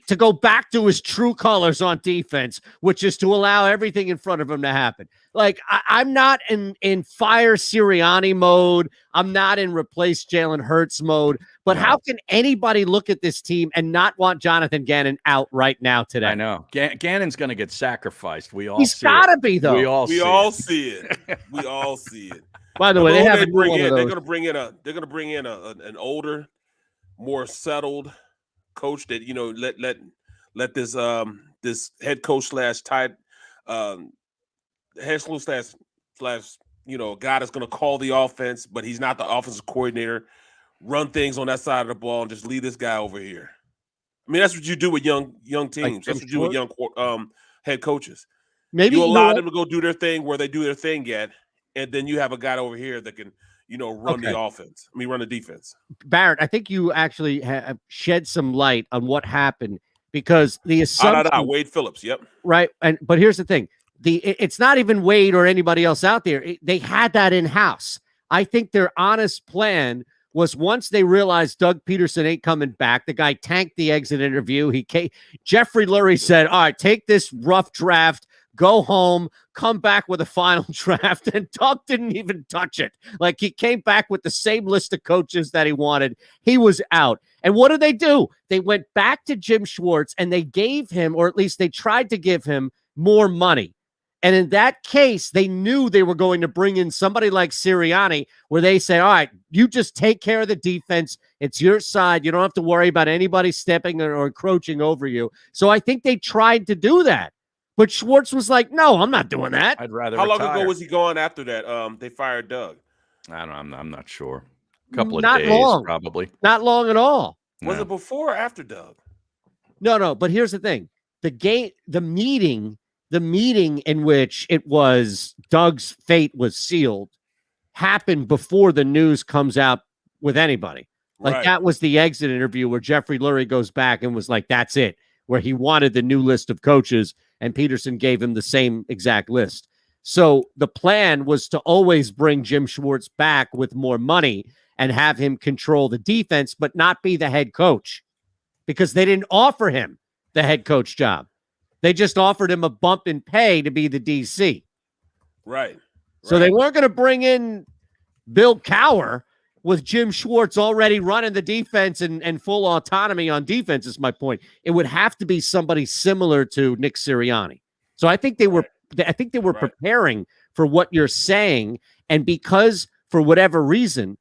to go back to his true colors on defense, which is to allow everything in front of him to happen. Like, I'm not in fire Sirianni mode. I'm not in replace Jaylen Hertz mode. But how can anybody look at this team and not want Jonathan Gannon out right now today? I know. Gannon's going to get sacrificed. He's got to be, though. We all see it. We all see it. By the way, they're going to bring in an older, more settled coach that let this this head coach slash guy that's going to call the offense, but he's not the offensive coordinator. Run things on that side of the ball and just leave this guy over here. I mean, that's what you do with young teams. That's what you do with young head coaches. Maybe you allow them to go do their thing where they do their thing yet, and then you have a guy over here that can run the offense. Run the defense. Barrett, I think you actually have shed some light on what happened because the assumption. Wade Phillips, yep. Right, but here's the thing: it's not even Wade or anybody else out there. They had that in house. I think their honest plan was once they realized Doug Peterson ain't coming back. The guy tanked the exit interview. Jeffrey Lurie said, "All right, take this rough draft." Go home, come back with a final draft, and Doug didn't even touch it. Like, he came back with the same list of coaches that he wanted. He was out. And what did they do? They went back to Jim Schwartz, and they gave him, or at least they tried to give him, more money. And in that case, they knew they were going to bring in somebody like Sirianni, where they say, all right, you just take care of the defense. It's your side. You don't have to worry about anybody stepping or encroaching over you. So I think they tried to do that. But Schwartz was like, no, I'm not doing that. I'd rather How retire. long ago was he gone after that? They fired Doug. I don't know. I'm not sure. A couple of Not days, long. probably. Not long at all. Was it before or after Doug? No. But here's the thing. The meeting in which it was Doug's fate was sealed happened before the news comes out with anybody. Like, that was the exit interview where Jeffrey Lurie goes back and was like, that's it, where he wanted the new list of coaches. And Peterson gave him the same exact list. So the plan was to always bring Jim Schwartz back with more money and have him control the defense, but not be the head coach, because they didn't offer him the head coach job. They just offered him a bump in pay to be the DC. Right. So they weren't going to bring in Bill Cowher with Jim Schwartz already running the defense and full autonomy on defense, is my point. It would have to be somebody similar to Nick Sirianni. So I think they were preparing for what you're saying. And because for whatever reason,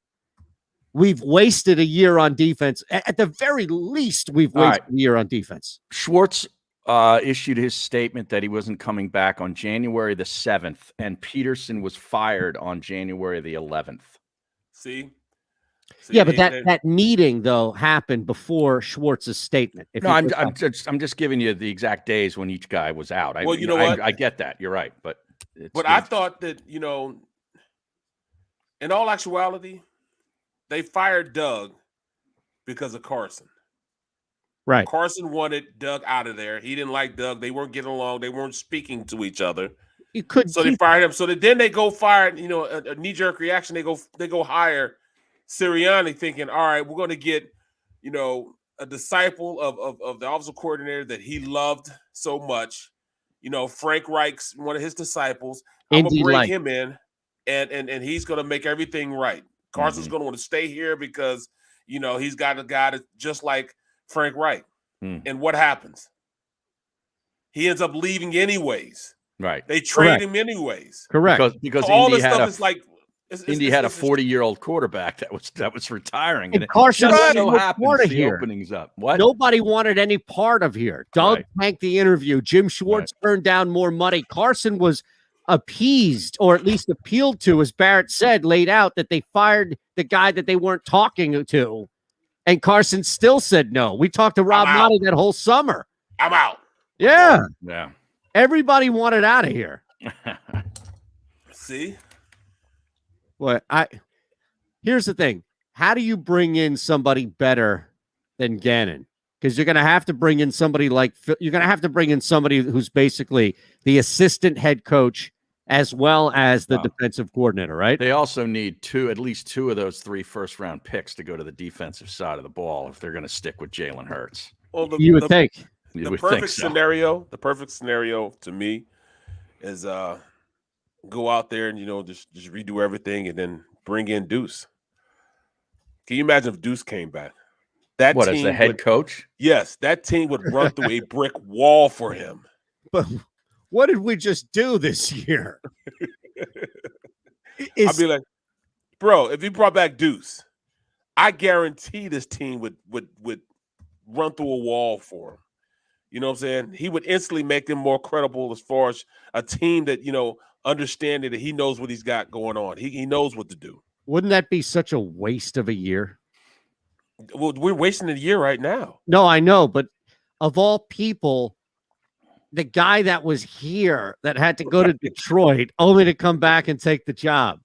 we've wasted a year on defense. At the very least, we've wasted a year on defense. Schwartz issued his statement that he wasn't coming back on January the 7th, and Peterson was fired on January the 11th. See, yeah, but that meeting though happened before Schwartz's statement. No, I'm just giving you the exact days when each guy was out. Well, you know what? I get that. You're right, but I thought that, you know, in all actuality, they fired Doug because of Carson. Right. Carson wanted Doug out of there. He didn't like Doug. They weren't getting along. They weren't speaking to each other. So they fired him. So then they go fire, you know, a knee-jerk reaction. They go hire Sirianni, thinking, all right, we're going to get, you know, a disciple of the offensive coordinator that he loved so much. You know, Frank Reich's one of his disciples. I'm going to bring him in, and he's going to make everything right. Carson's going to want to stay here because, you know, he's got a guy that's just like Frank Reich. And what happens? He ends up leaving anyways. Right. They trade him anyways. Correct. Because so all Indy this had stuff is like Indy had a 40-year-old quarterback that was retiring, and Carson just so happens the here. openings up. What? Nobody wanted any part of here. Doug tanked the interview. Jim Schwartz turned down more money. Carson was appeased, or at least appealed to, as Barrett said, laid out that they fired the guy that they weren't talking to, and Carson still said no. We talked to Rob Motti that whole summer. I'm out. Yeah. Yeah. Everybody wanted out of here. See? Well, here's the thing. How do you bring in somebody better than Gannon? Because you're going to have to bring in somebody who's basically the assistant head coach as well as the defensive coordinator, right? They also need at least two of those 3 first-round picks to go to the defensive side of the ball if they're going to stick with Jaylen Hertz. Well, you would think. The perfect scenario to me is go out there and, you know, just redo everything and then bring in Deuce. Can you imagine if Deuce came back? That what, team as the head coach? Yes, that team would run through a brick wall for him. But what did we just do this year? I'd be like, bro, if you brought back Deuce, I guarantee this team would run through a wall for him. You know what I'm saying? He would instantly make them more credible as far as a team that, you know, understanding that he knows what he's got going on. He knows what to do. Wouldn't that be such a waste of a year? Well, we're wasting a year right now. No, I know, but of all people, the guy that was here that had to go to Detroit only to come back and take the job.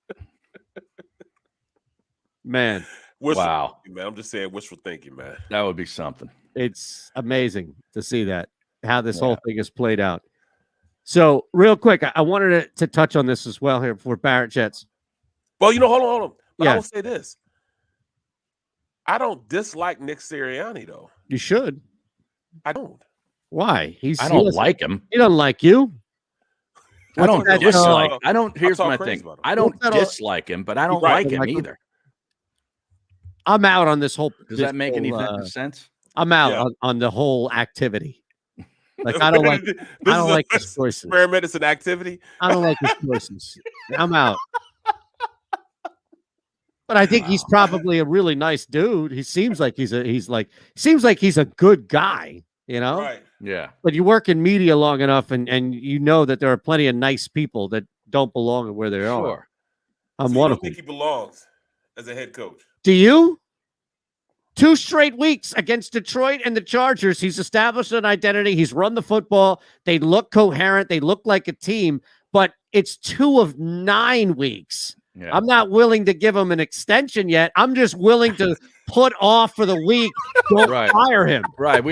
Man. Wow. Man, I'm just saying wishful thinking, man. That would be something. It's amazing to see that, how this whole thing is played out. So, real quick, I wanted to touch on this as well here before Barrett Jets. Well, you know, hold on. But I will say this. I don't dislike Nick Sirianni, though. You should. I don't. Why? I don't like him. He doesn't like you. I don't dislike. Here's my thing. I don't dislike him, but I don't like him either. I'm out on this whole. Does that make any sense? I'm out on the whole activity. Like I don't like his choices. Experiment is an activity. I don't like his choices. I'm out. But I think he's probably a really nice dude. He seems like he's a good guy, you know? Right. Yeah. But you work in media long enough and you know that there are plenty of nice people that don't belong where they are. I'm one of them. I think he belongs as a head coach. Do you? 2 straight weeks against Detroit and the Chargers. He's established an identity. He's run the football. They look coherent. They look like a team, but it's 2 of 9 weeks. Yeah. I'm not willing to give him an extension yet. I'm just willing to put off for the week. Don't fire him. Right.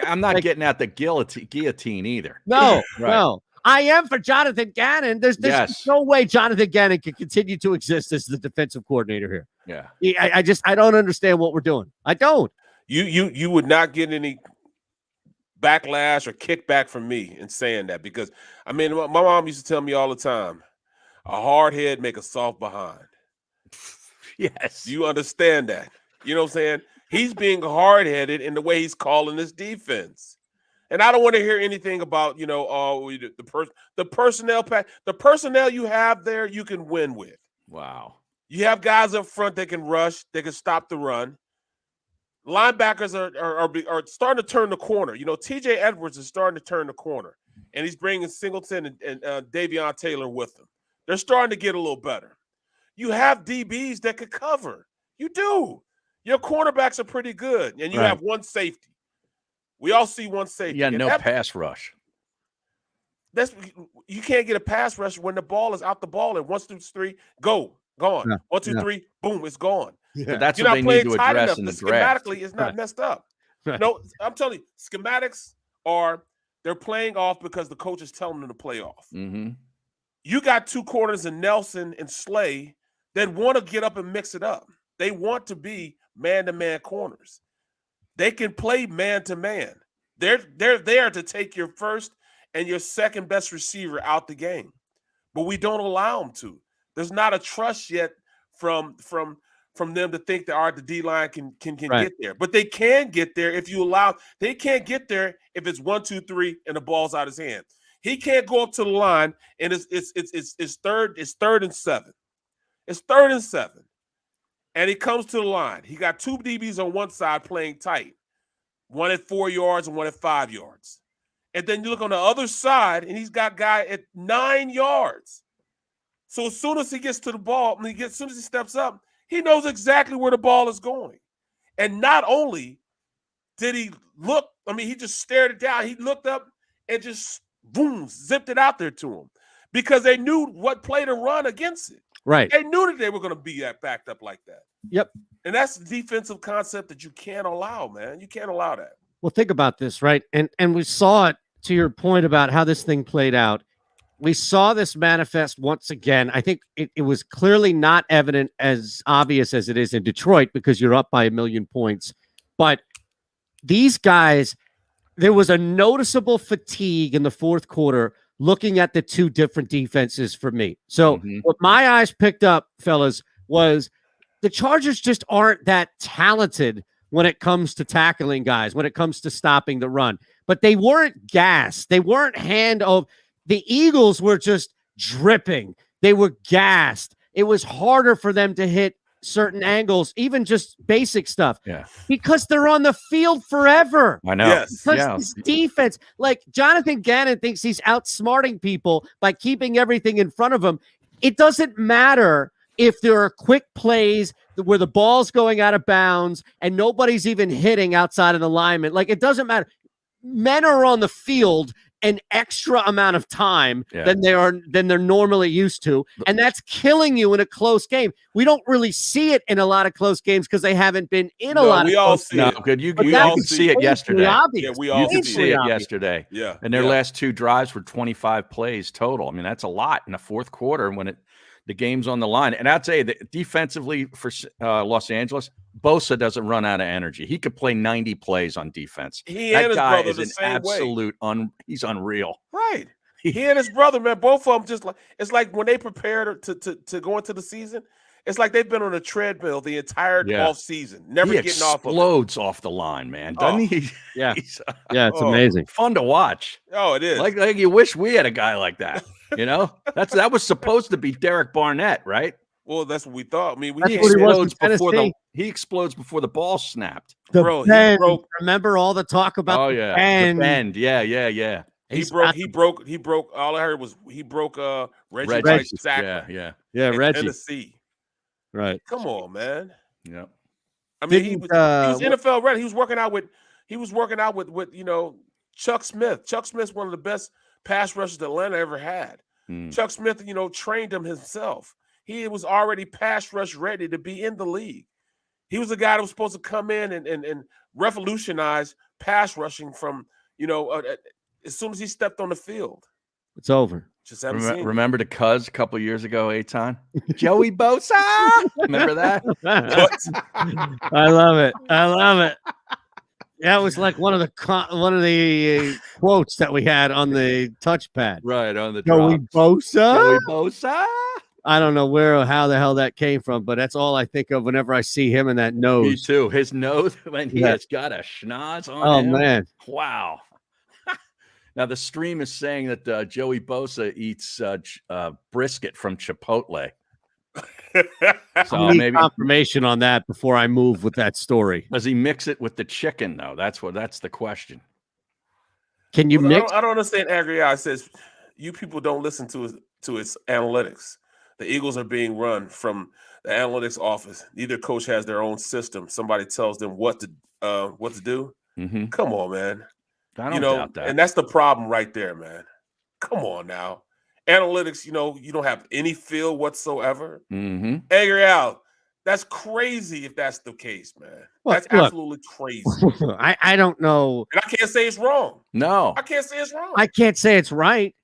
I'm not getting at the guillotine either. No, no. I am for Jonathan Gannon. There's no way Jonathan Gannon can continue to exist as the defensive coordinator here. Yeah. I don't understand what we're doing. I don't. You would not get any backlash or kickback from me in saying that, because I mean, my mom used to tell me all the time, a hard head make a soft behind. Yes. You understand that? You know what I'm saying? He's being hard-headed in the way he's calling this defense. And I don't want to hear anything about, you know, the personnel you have there, you can win with. Wow. You have guys up front that can rush, they can stop the run. Linebackers are starting to turn the corner. You know, TJ Edwards is starting to turn the corner, and he's bringing Singleton and Davion Taylor with him. They're starting to get a little better. You have DBs that could cover. You do. Your cornerbacks are pretty good, and you have one safety. We all see one safety. Yeah, no pass rush. You can't get a pass rush when the ball is out the ball and 1, 2, 3, go, gone. Yeah. 1, 2, 3, boom, it's gone. Yeah. That's what they need to address in the draft. Schematically, it's not messed up. No, I'm telling you, schematics they're playing off because the coach is telling them to play off. Mm-hmm. You got 2 corners in Nelson and Slay that want to get up and mix it up. They want to be man-to-man corners. They can play man-to-man. They're there to take your first and your second best receiver out the game, but we don't allow them to. There's not a trust yet from them to think that the D-line can get there, but they can get there if you allow. They can't get there if it's 1, 2, 3 and the ball's out his hand. He can't go up to the line and it's third and 7. It's 3rd and 7, and he comes to the line. He got 2 DBs on one side playing tight, one at 4 yards and one at 5 yards. And then you look on the other side, and he's got a guy at 9 yards. So as soon as he gets to the ball, as soon as he steps up, he knows exactly where the ball is going. And not only did he look, he just stared it down. He looked up and just, boom, zipped it out there to him because they knew what play to run against it. Right. They knew that they were going to be backed up like that. Yep. And that's the defensive concept that you can't allow, man. You can't allow that. Well, think about this, right? And we saw it, to your point about how this thing played out. We saw this manifest once again. I think it was clearly not evident as obvious as it is in Detroit because you're up by 1 million points. But these guys, there was a noticeable fatigue in the fourth quarter looking at the 2 different defenses for me. So what my eyes picked up, fellas, was the Chargers just aren't that talented when it comes to tackling guys, when it comes to stopping the run. But they weren't gassed. They weren't the Eagles were just dripping. They were gassed. It was harder for them to hit certain angles, even just basic stuff. Yeah. Because they're on the field forever. I know. Yes. Because this defense, like Jonathan Gannon thinks he's outsmarting people by keeping everything in front of him. It doesn't matter if there are quick plays where the ball's going out of bounds and nobody's even hitting outside of the alignment. Like, it doesn't matter. Men are on the field an extra amount of time than they're normally used to, and that's killing you in a close game. We don't really see it in a lot of close games because they haven't been in a lot. We of all close see games. it. Good. We all see it yesterday. Obvious. Yeah, we all You could see it obvious. yesterday. Yeah. And their last 2 drives were 25 plays total. I mean, that's a lot in the fourth quarter when the game's on the line. And I'd say that defensively for Los Angeles, Bosa doesn't run out of energy. He could play 90 plays on defense. He and his guy brother is the an same absolute he's unreal. Right. He and his brother, man, both of them just like it's like when they prepared to go into the season, it's like they've been on a treadmill the entire off season, never getting off of it. Explodes off the line, man. Doesn't he? Yeah. Yeah, it's amazing. Fun to watch. Oh, it is. Like you wish we had a guy like that. You know? that was supposed to be Derek Barnett, right? Well, that's what we thought. I mean, That's what he was in Tennessee. He explodes before the ball snapped. Bro, he broke. Remember all the talk about the bend. Yeah. He broke. All I heard was he broke Reggie White's sack. Yeah, Reggie. Tennessee. Right. Come on, man. Yeah. I mean, he was NFL ready. He was working out with Chuck Smith. Chuck Smith's one of the best pass rushers that Atlanta ever had. Chuck Smith, trained him himself. He was already pass rush ready to be in the league. He was the guy that was supposed to come in and revolutionize pass rushing from, as soon as he stepped on the field. It's over. Just haven't seen it. Remember the Cuz a couple years ago, Eytan? Joey Bosa. Remember that? I love it. That was like one of the quotes that we had on the touchpad. Right, on the Joey Bosa. Joey Bosa. I don't know where or how the hell that came from, but that's all I think of whenever I see him in that nose. Me too. His nose when he has got a schnoz on him. Oh, man. Wow. Now, the stream is saying that Joey Bosa eats brisket from Chipotle. So I need maybe confirmation on that before I move with that story. does he mix it with the chicken though? That's the question. Can you mix? I don't understand. Agriel says you people don't listen to its analytics. The Eagles are being run from the analytics office. Neither coach has their own system. Somebody tells them what to do. Mm-hmm. Come on, man. I don't doubt that. And that's the problem right there, man. Come on now. Analytics, you don't have any feel whatsoever. Mm-hmm. Agriel, that's crazy if that's the case, man. Well, that's absolutely crazy. I don't know. And I can't say it's wrong. No. I can't say it's wrong. I can't say it's right.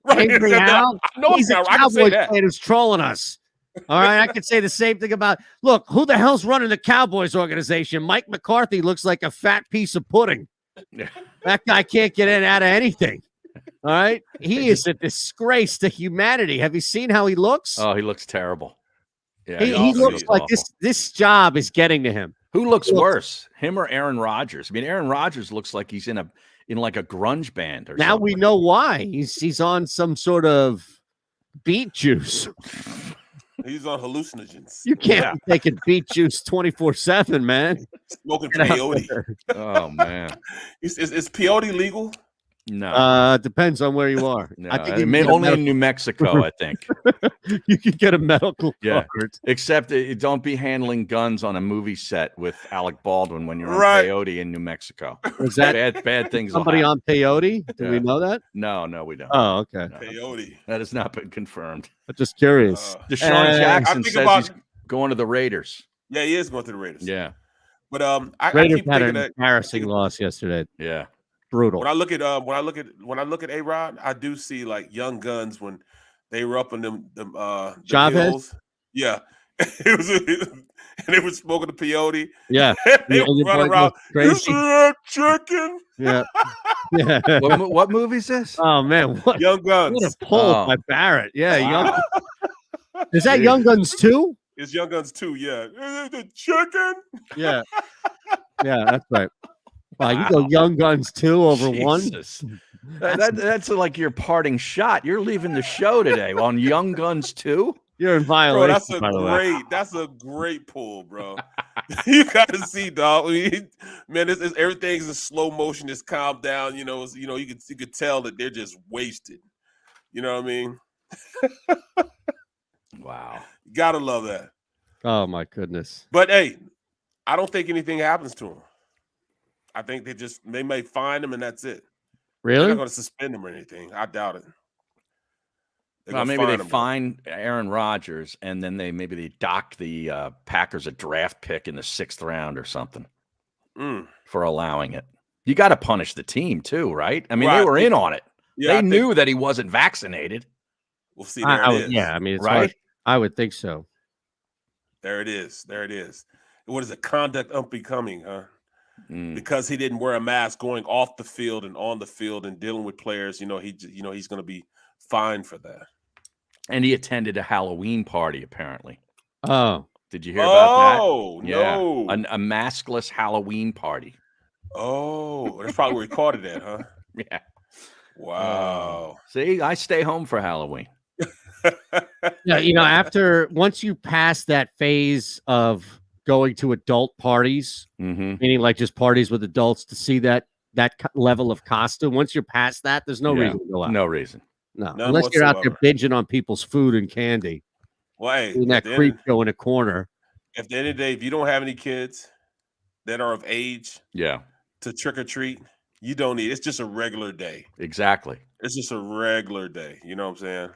Right. Agriel, I know he's it's a not right. I can say Cowboys that. fan who's trolling us. All right, I could say the same thing about, look, who the hell's running the Cowboys organization? Mike McCarthy looks like a fat piece of pudding. That guy can't get in out of anything. All right, he is a disgrace to humanity. Have you seen how he looks? Oh, he looks terrible. Yeah, he looks like awful. this job is getting to him. Who looks worse, him or Aaron Rodgers? I mean, Aaron Rodgers looks like he's in like a grunge band or now something. we know why. He's on some sort of beet juice. He's on hallucinogens. You can't be taking beet juice 24/7, man. Smoking peyote. Oh man, is peyote legal? No. Depends on where you are. No, I think only in New Mexico, I think. You could get a medical card. Except don't be handling guns on a movie set with Alec Baldwin when you're on peyote in New Mexico. Was that bad things? Somebody on peyote? Do we know that? No, we don't. Oh, okay. No. Peyote. That has not been confirmed. I'm just curious. Deshaun Jackson says he's going to the Raiders. Yeah, he is going to the Raiders. Yeah. But I Raiders keep had thinking an embarrassing loss yesterday. Yeah. Brutal. When I look at A-Rod, I do see like young guns when they were up in them Job hills. Yeah. And they were smoking the peyote. Yeah. They And your run boy around. goes crazy. This is that chicken. Yeah. Yeah. What movie is this? Oh man, what Young Guns. What a pull by Barrett. Yeah, Young. Is that Young Guns 2? It's Young Guns 2, yeah. The chicken. Yeah. Yeah, that's right. Wow, you go Young Guns 2 over Jesus. 1. That's like your parting shot. You're leaving the show today on Young Guns 2? You're in violation. Bro, that's a great pull, bro. You gotta see, dog. Man, everything's in slow motion. It's calmed down. You could tell that they're just wasted. You know what I mean? Wow. Gotta love that. Oh my goodness. But hey, I don't think anything happens to him. I think they may find him and that's it. Really? They're not going to suspend him or anything. I doubt it. Maybe they find Aaron Rodgers and then maybe they docked the Packers a draft pick in the 6th round or something for allowing it. You got to punish the team too, right? I mean, they were in on it. Yeah, they knew that he wasn't vaccinated. We'll see. There it is. Yeah, I mean, it's right. I would think so. There it is. What is it? Conduct unbecoming, huh? Because he didn't wear a mask going off the field and on the field and dealing with players, he's going to be fined for that. And he attended a Halloween party, apparently. Oh, did you hear about that? Oh, no. A maskless Halloween party. Oh, that's probably where he caught it at, huh? Yeah. Wow. See, I stay home for Halloween. Yeah, once you pass that phase of going to adult parties, meaning like just parties with adults to see that level of costume. Once you're past that, there's no reason to go out. No reason. No, None unless you're out there whatsoever. binging on people's food and candy. Well, hey, Doing that creep show in a corner. At the end of the day, if you don't have any kids that are of age to trick or treat, you don't need. It's just a regular day. Exactly. It's just a regular day. You know what I'm saying?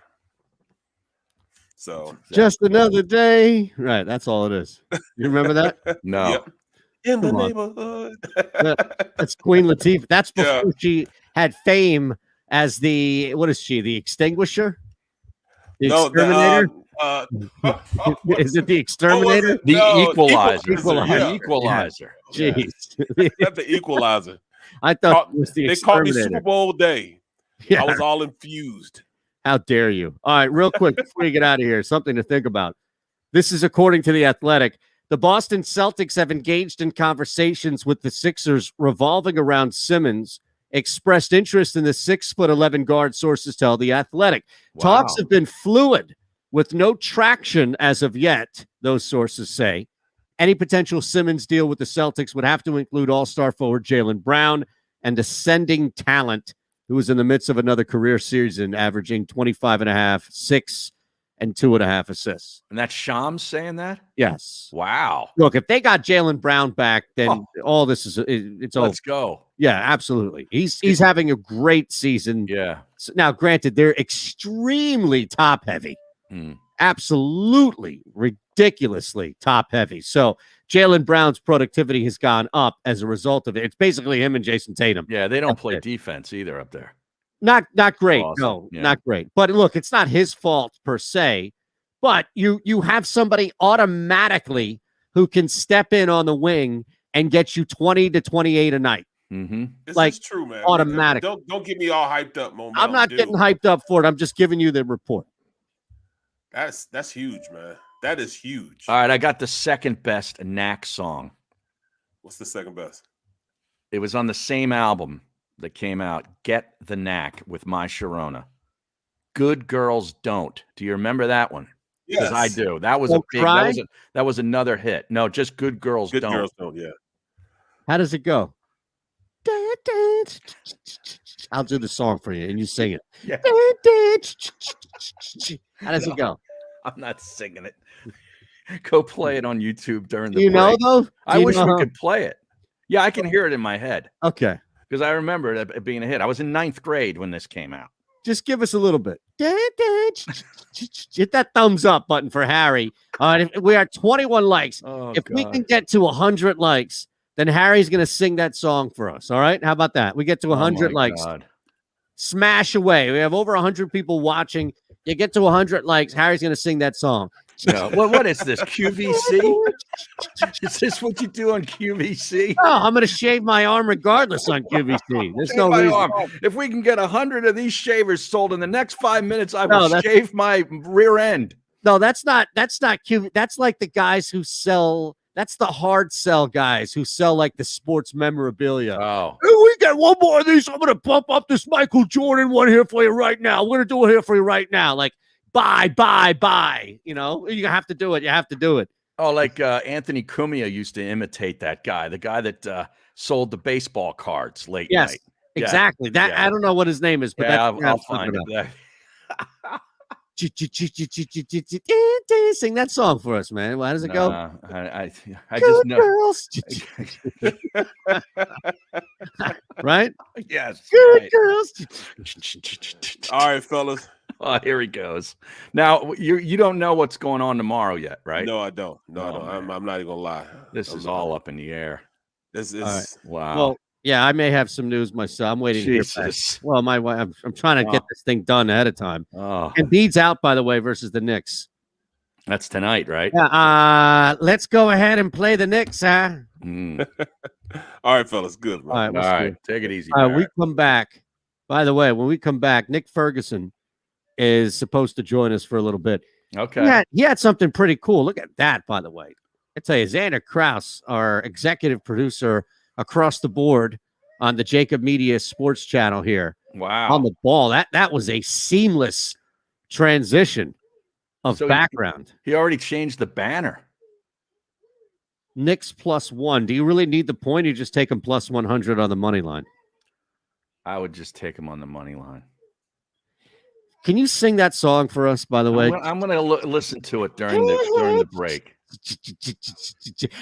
So just another day. Right. That's all it is. You remember that? No. Yep. In the neighborhood. That's Queen Latifah. That's before she had fame as the, what is she? The extinguisher? The exterminator? Is it the exterminator? The equalizer. Equalizer. Equalizer. Jeez. Not the equalizer. I thought it was the they caught me exterminator. Super Bowl day. Yeah. I was all infused. How dare you? All right, real quick before you get out of here, something to think about. This is according to The Athletic. The Boston Celtics have engaged in conversations with the Sixers revolving around Simmons, expressed interest in the 6'11" guard, sources tell The Athletic. Wow. Talks have been fluid With no traction as of yet, those sources say, any potential Simmons deal with the Celtics would have to include all-star forward Jaylen Brown and ascending talent who is in the midst of another career season, averaging 25.5, 6, and 2.5 assists. And that's Shams saying that? Yes. Wow. Look, if they got Jaylen Brown back, then all this is it's over. Let's go. Yeah, absolutely. He's having a great season. Yeah. So now, granted, they're extremely top heavy. Absolutely ridiculously top heavy. So Jaylen Brown's productivity has gone up as a result of it. It's basically him and Jason Tatum. Yeah, they don't play defense either up there. Not great. Awesome. No, Yeah. not great. But look, it's not his fault per se. But you have somebody automatically who can step in on the wing and get you 20 to 28 a night. This Like, is true, man. automatic. Don't get me all hyped up, Mo. I'm not getting hyped up for it. I'm just giving you the report. That's huge, man. That is huge. All right, I got the second best Knack song. What's the second best? It was on the same album that came out, Get the Knack with My Sharona. Good Girls Don't. Do you remember that one? Because I do. That was that was another hit. No, just Good Girls Don't. Good Girls Don't, yeah. How does it go? I'll do the song for you and you sing it. Yeah. How does it go? I'm not singing it. Go play it on YouTube during the Do you know, break. though? I Do you wish know we how- could play it. Yeah, I can hear it in my head. Okay. Because I remember it being a hit. I was in 9th grade when this came out. Just give us a little bit. Hit that thumbs up button for Harry. All right, we are 21 likes. If we can get to 100 likes, then Harry's going to sing that song for us. All right? How about that? We get to 100 likes. God. Smash away. We have over 100 people watching. You get to 100 likes, Harry's going to sing that song. Yeah. What is this? QVC? Is this what you do on QVC? Oh, I'm going to shave my arm regardless on QVC. There's no My reason. arm. If we can get 100 of these shavers sold in the next 5 minutes, I No, will that's- shave my rear end. No, that's not QV. That's like the guys who sell. That's the hard sell guys who sell like the sports memorabilia. Oh. Hey, we get one more of these. I'm going to pump up this Michael Jordan one here for you right now. We're going to do it here for you right now. Like, buy. You know, you have to do it. You have to do it. Oh, like Anthony Cumia used to imitate that guy, the guy that sold the baseball cards late Yes, night. exactly. That I don't know what his name is, but Yeah, that's I'll find it. Sing that song for us, man. How does it go? I Good just know. girls. Right? Yes. Good right. girls. All right, fellas. Oh, here he goes. Now you don't know what's going on tomorrow yet, right? No, I don't. No, I Oh, don't. man. I'm not even gonna lie. This is all up in the air. This is right. Wow. Well, yeah, I may have some news myself. I'm waiting to hear back. Jesus. Well, my wife, I'm trying to get this thing done ahead of time. Oh, Embiid's out, by the way, versus the Knicks. that's tonight, right? Yeah, let's go ahead and play the Knicks, huh? Mm. all right, fellas. Good, bro. All right, All we'll see. right, take it easy. We Barrett. come back. By the way, when we come back, Nick Ferguson is supposed to join us for a little bit. Okay. He had something pretty cool. Look at that, by the way. I tell you, Xander Krause, our executive producer across the board on the JAKIB Media Sports channel here, Wow. on the ball. That was a seamless transition of So background. He already changed the banner. Knicks +1. Do you really need the point? Or you just take him +100 on the money line. I would just take him on the money line. Can you sing that song for us, by the way? I'm gonna listen to it during the break.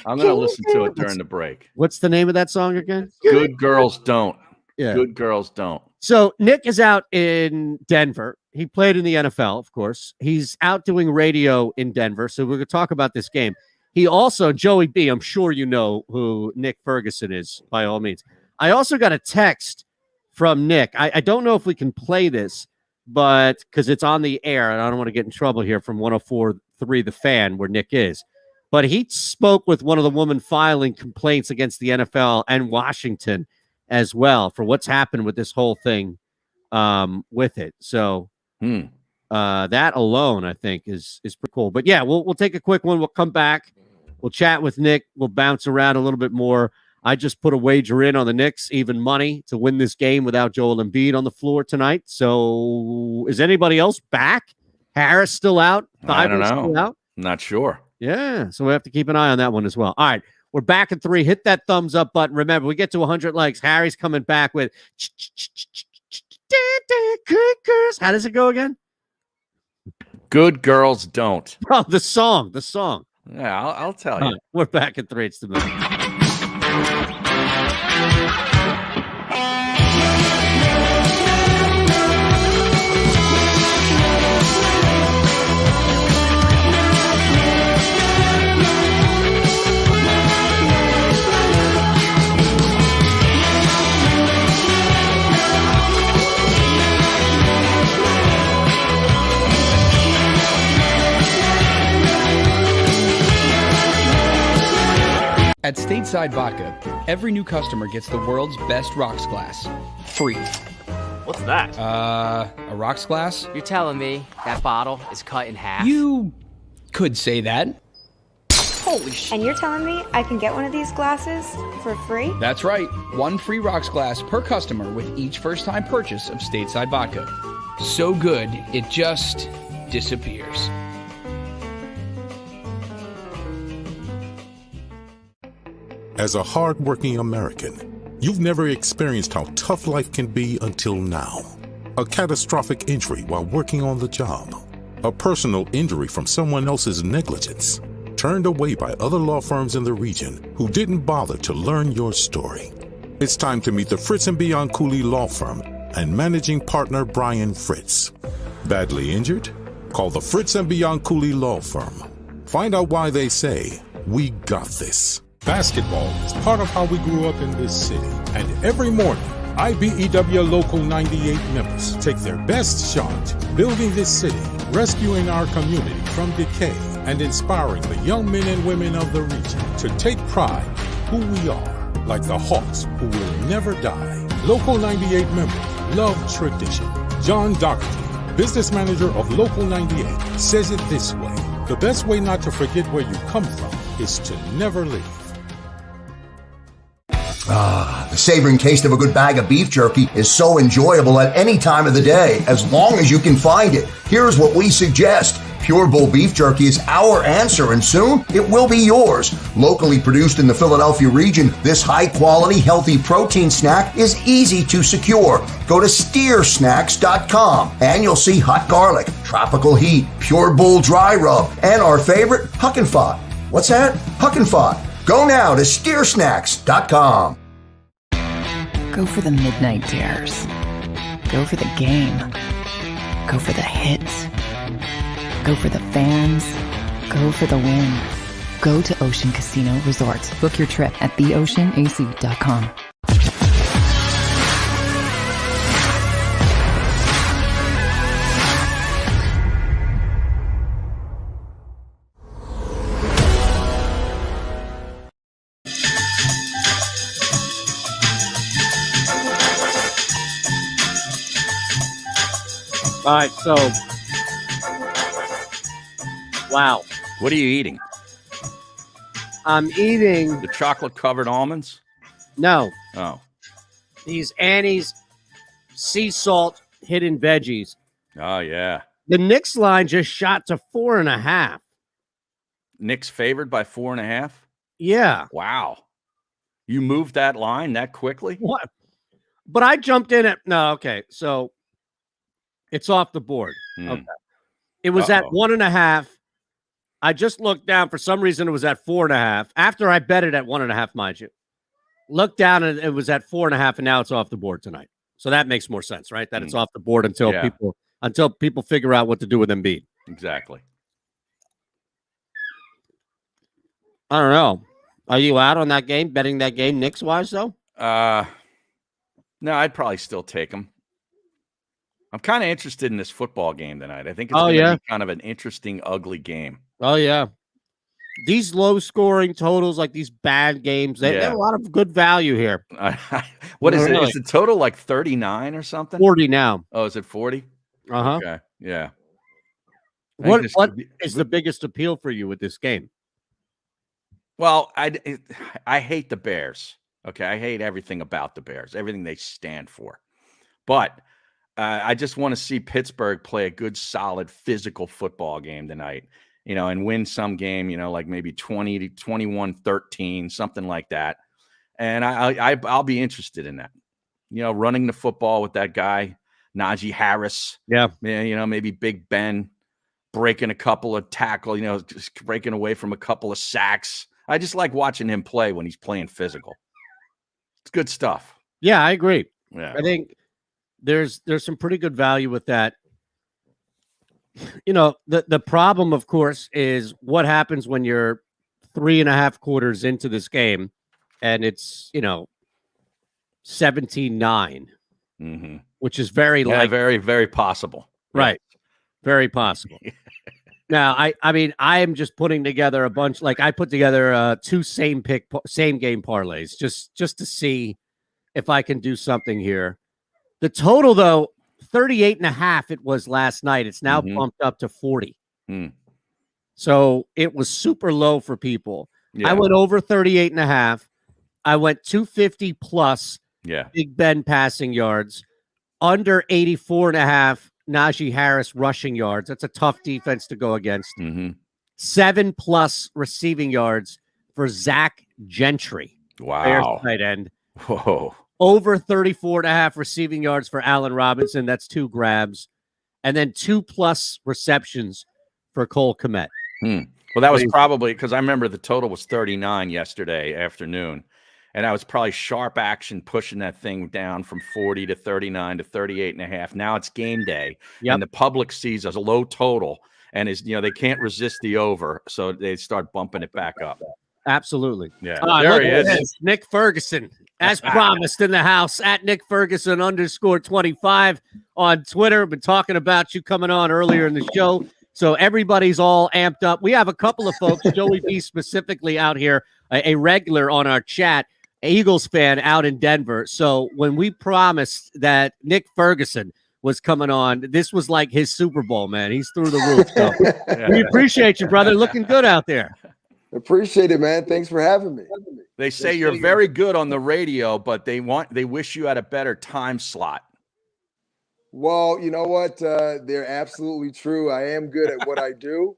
I'm gonna listen to it during the break. What's the name of that song again? Good girls don't. Yeah. Good girls don't. So Nick is out in Denver. He played in the NFL, of course. He's out doing radio in Denver. So we're going to talk about this game. He also, Joey B, I'm sure you know who Nick Ferguson is, by all means. I also got a text from Nick. I don't know if we can play this, but because it's on the air, and I don't want to get in trouble here from 104.3 The Fan, where Nick is. But he spoke with one of the women filing complaints against the NFL and Washington as well for what's happened with this whole thing with it. So that alone, I think, is pretty cool. But yeah, we'll take a quick one. We'll come back. We'll chat with Nick. We'll bounce around a little bit more. I just put a wager in on the Knicks, even money, to win this game without Joel Embiid on the floor tonight. So is anybody else back? Harris still out. I don't Thibault's know. still out. Not sure. Yeah, so we have to keep an eye on that one as well. All right, we're back at 3. Hit that thumbs up button. Remember, we get to 100 likes. Harry's coming back with good girls. How does it go again? Good girls don't. Oh, the song. Yeah, I'll tell you. We're back at 3. It's the middle. At Stateside Vodka, every new customer gets the world's best rocks glass. Free. What's that? A rocks glass? You're telling me that bottle is cut in half? You could say that. Holy shit. And you're telling me I can get one of these glasses for free? That's right. 1 free rocks glass per customer with each first-time purchase of Stateside Vodka. So good, it just disappears. As a hard-working American, you've never experienced how tough life can be until now. A catastrophic injury while working on the job. A personal injury from someone else's negligence. Turned away by other law firms in the region who didn't bother to learn your story. It's time to meet the Fritz & Beyond Cooley Law Firm and managing partner Brian Fritz. Badly injured? Call the Fritz & Beyond Cooley Law Firm. Find out why they say, "We got this." Basketball is part of how we grew up in this city. And every morning, IBEW Local 98 members take their best shot building this city, rescuing our community from decay, and inspiring the young men and women of the region to take pride in who we are, like the Hawks who will never die. Local 98 members love tradition. John Doherty, business manager of Local 98, says it this way: the best way not to forget where you come from is to never leave. The savoring taste of a good bag of beef jerky is so enjoyable at any time of the day, as long as you can find it. Here's what we suggest. Pure Bull beef jerky is our answer, and soon it will be yours. Locally produced in the Philadelphia region, this high-quality, healthy protein snack is easy to secure. Go to steersnacks.com, and you'll see hot garlic, tropical heat, Pure Bull dry rub, and our favorite, Huck and Fod. What's that? Huck and Fod. Go now to steersnacks.com. Go for the midnight dares. Go for the game. Go for the hits. Go for the fans. Go for the win. Go to Ocean Casino Resort. Book your trip at theoceanac.com. All right, so wow. What are you eating? I'm eating The chocolate-covered almonds? no Oh. these Annie's sea salt hidden veggies. Oh, yeah. The Knicks line just shot to 4.5. Knicks favored by 4.5? Yeah. Wow. You moved that line that quickly? What? But I jumped in at no. Okay, so it's off the board. Okay, it was at 1.5. I just looked down. For some reason, it was at 4.5. After I bet it at 1.5, mind you, looked down and it was at 4.5, and now it's off the board tonight. So that makes more sense, right? That it's off the board until people figure out what to do with Embiid. Exactly. I don't know. Are you out on that game? Betting that game, Knicks wise though? No, I'd probably still take them. I'm kind of interested in this football game tonight. I think it's going to be kind of an interesting, ugly game. Oh, yeah. These low-scoring totals, like these bad games, they have a lot of good value here. What is it? Is the total like 39 or something? 40 now. Oh, is it 40? Uh-huh. Okay, yeah. What is the biggest appeal for you with this game? Well, I hate the Bears. Okay, I hate everything about the Bears, everything they stand for. But I just want to see Pittsburgh play a good, solid, physical football game tonight, and win some game, like maybe 20-21-13, something like that. And I'll be interested in that, running the football with that guy, Najee Harris. Yeah. Maybe Big Ben breaking a couple of tackles, just breaking away from a couple of sacks. I just like watching him play when he's playing physical. It's good stuff. Yeah, I agree. Yeah. I think there's some pretty good value with that. The problem, of course, is what happens when you're 3.5 quarters into this game and it's, 17-9, which is very likely. Very, very possible. Right. Very possible. Now, I mean, I am just putting together a bunch. Like I put together 2 same game parlays just to see if I can do something here. The total, though, 38.5 it was last night. It's now bumped up to 40. So it was super low for people. Yeah. I went over 38.5. I went 250 plus Big Ben passing yards, under 84.5 Najee Harris rushing yards. That's a tough defense to go against. 7+ receiving yards for Zach Gentry. Wow. Bears tight end. Whoa. Over 34.5 receiving yards for Allen Robinson. That's 2 grabs. And then 2+ receptions for Cole Kmet. Well, that was probably because I remember the total was 39 yesterday afternoon. And I was probably sharp action pushing that thing down from 40 to 39 to 38.5. Now it's game day. And the public sees a low total and they can't resist the over. So they start bumping it back up. Absolutely. Yeah. There he is. Nick Ferguson, as promised, in the house at Nick Ferguson _25 on Twitter. Been talking about you coming on earlier in the show. So everybody's all amped up. We have a couple of folks, Joey B specifically out here, a regular on our chat, Eagles fan out in Denver. So when we promised that Nick Ferguson was coming on, this was like his Super Bowl, man. He's through the roof. So we appreciate you, brother. Looking good out there. Appreciate it, man. Thanks for having me. They say you're very good on the radio, but they wish you had a better time slot. Well, you know what? They're absolutely true. I am good at what I do,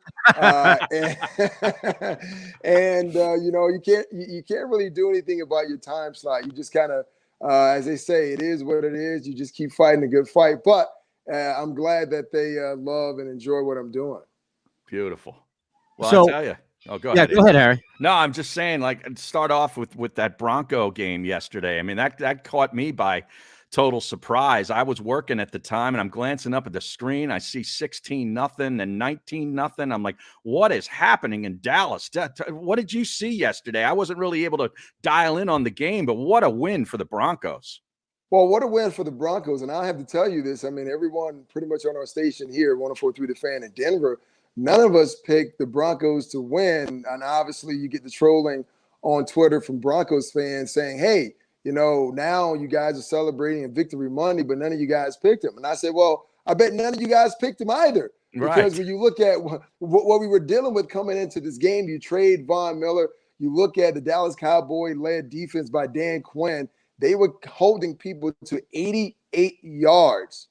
and you can't really do anything about your time slot. You just kind of, as they say, it is what it is. You just keep fighting a good fight. But I'm glad that they love and enjoy what I'm doing. Beautiful. Well, So- I'll tell you. Oh, go ahead. Yeah, go ahead, Harry. No, I'm just saying, start off with that Bronco game yesterday. I mean, that caught me by total surprise. I was working at the time, and I'm glancing up at the screen. I see 16-0 and 19-0. I'm like, what is happening in Dallas? What did you see yesterday? I wasn't really able to dial in on the game, but what a win for the Broncos. Well, what a win for the Broncos. And I have to tell you this. I mean, everyone pretty much on our station here, 104.3 The Fan in Denver, none of us picked the Broncos to win. And obviously you get the trolling on Twitter from Broncos fans saying, hey, now you guys are celebrating in victory Monday, but none of you guys picked him. And I said, well, I bet none of you guys picked him either. Because when you look at what we were dealing with coming into this game, you trade Von Miller, you look at the Dallas Cowboy-led defense by Dan Quinn, they were holding people to 88 yards,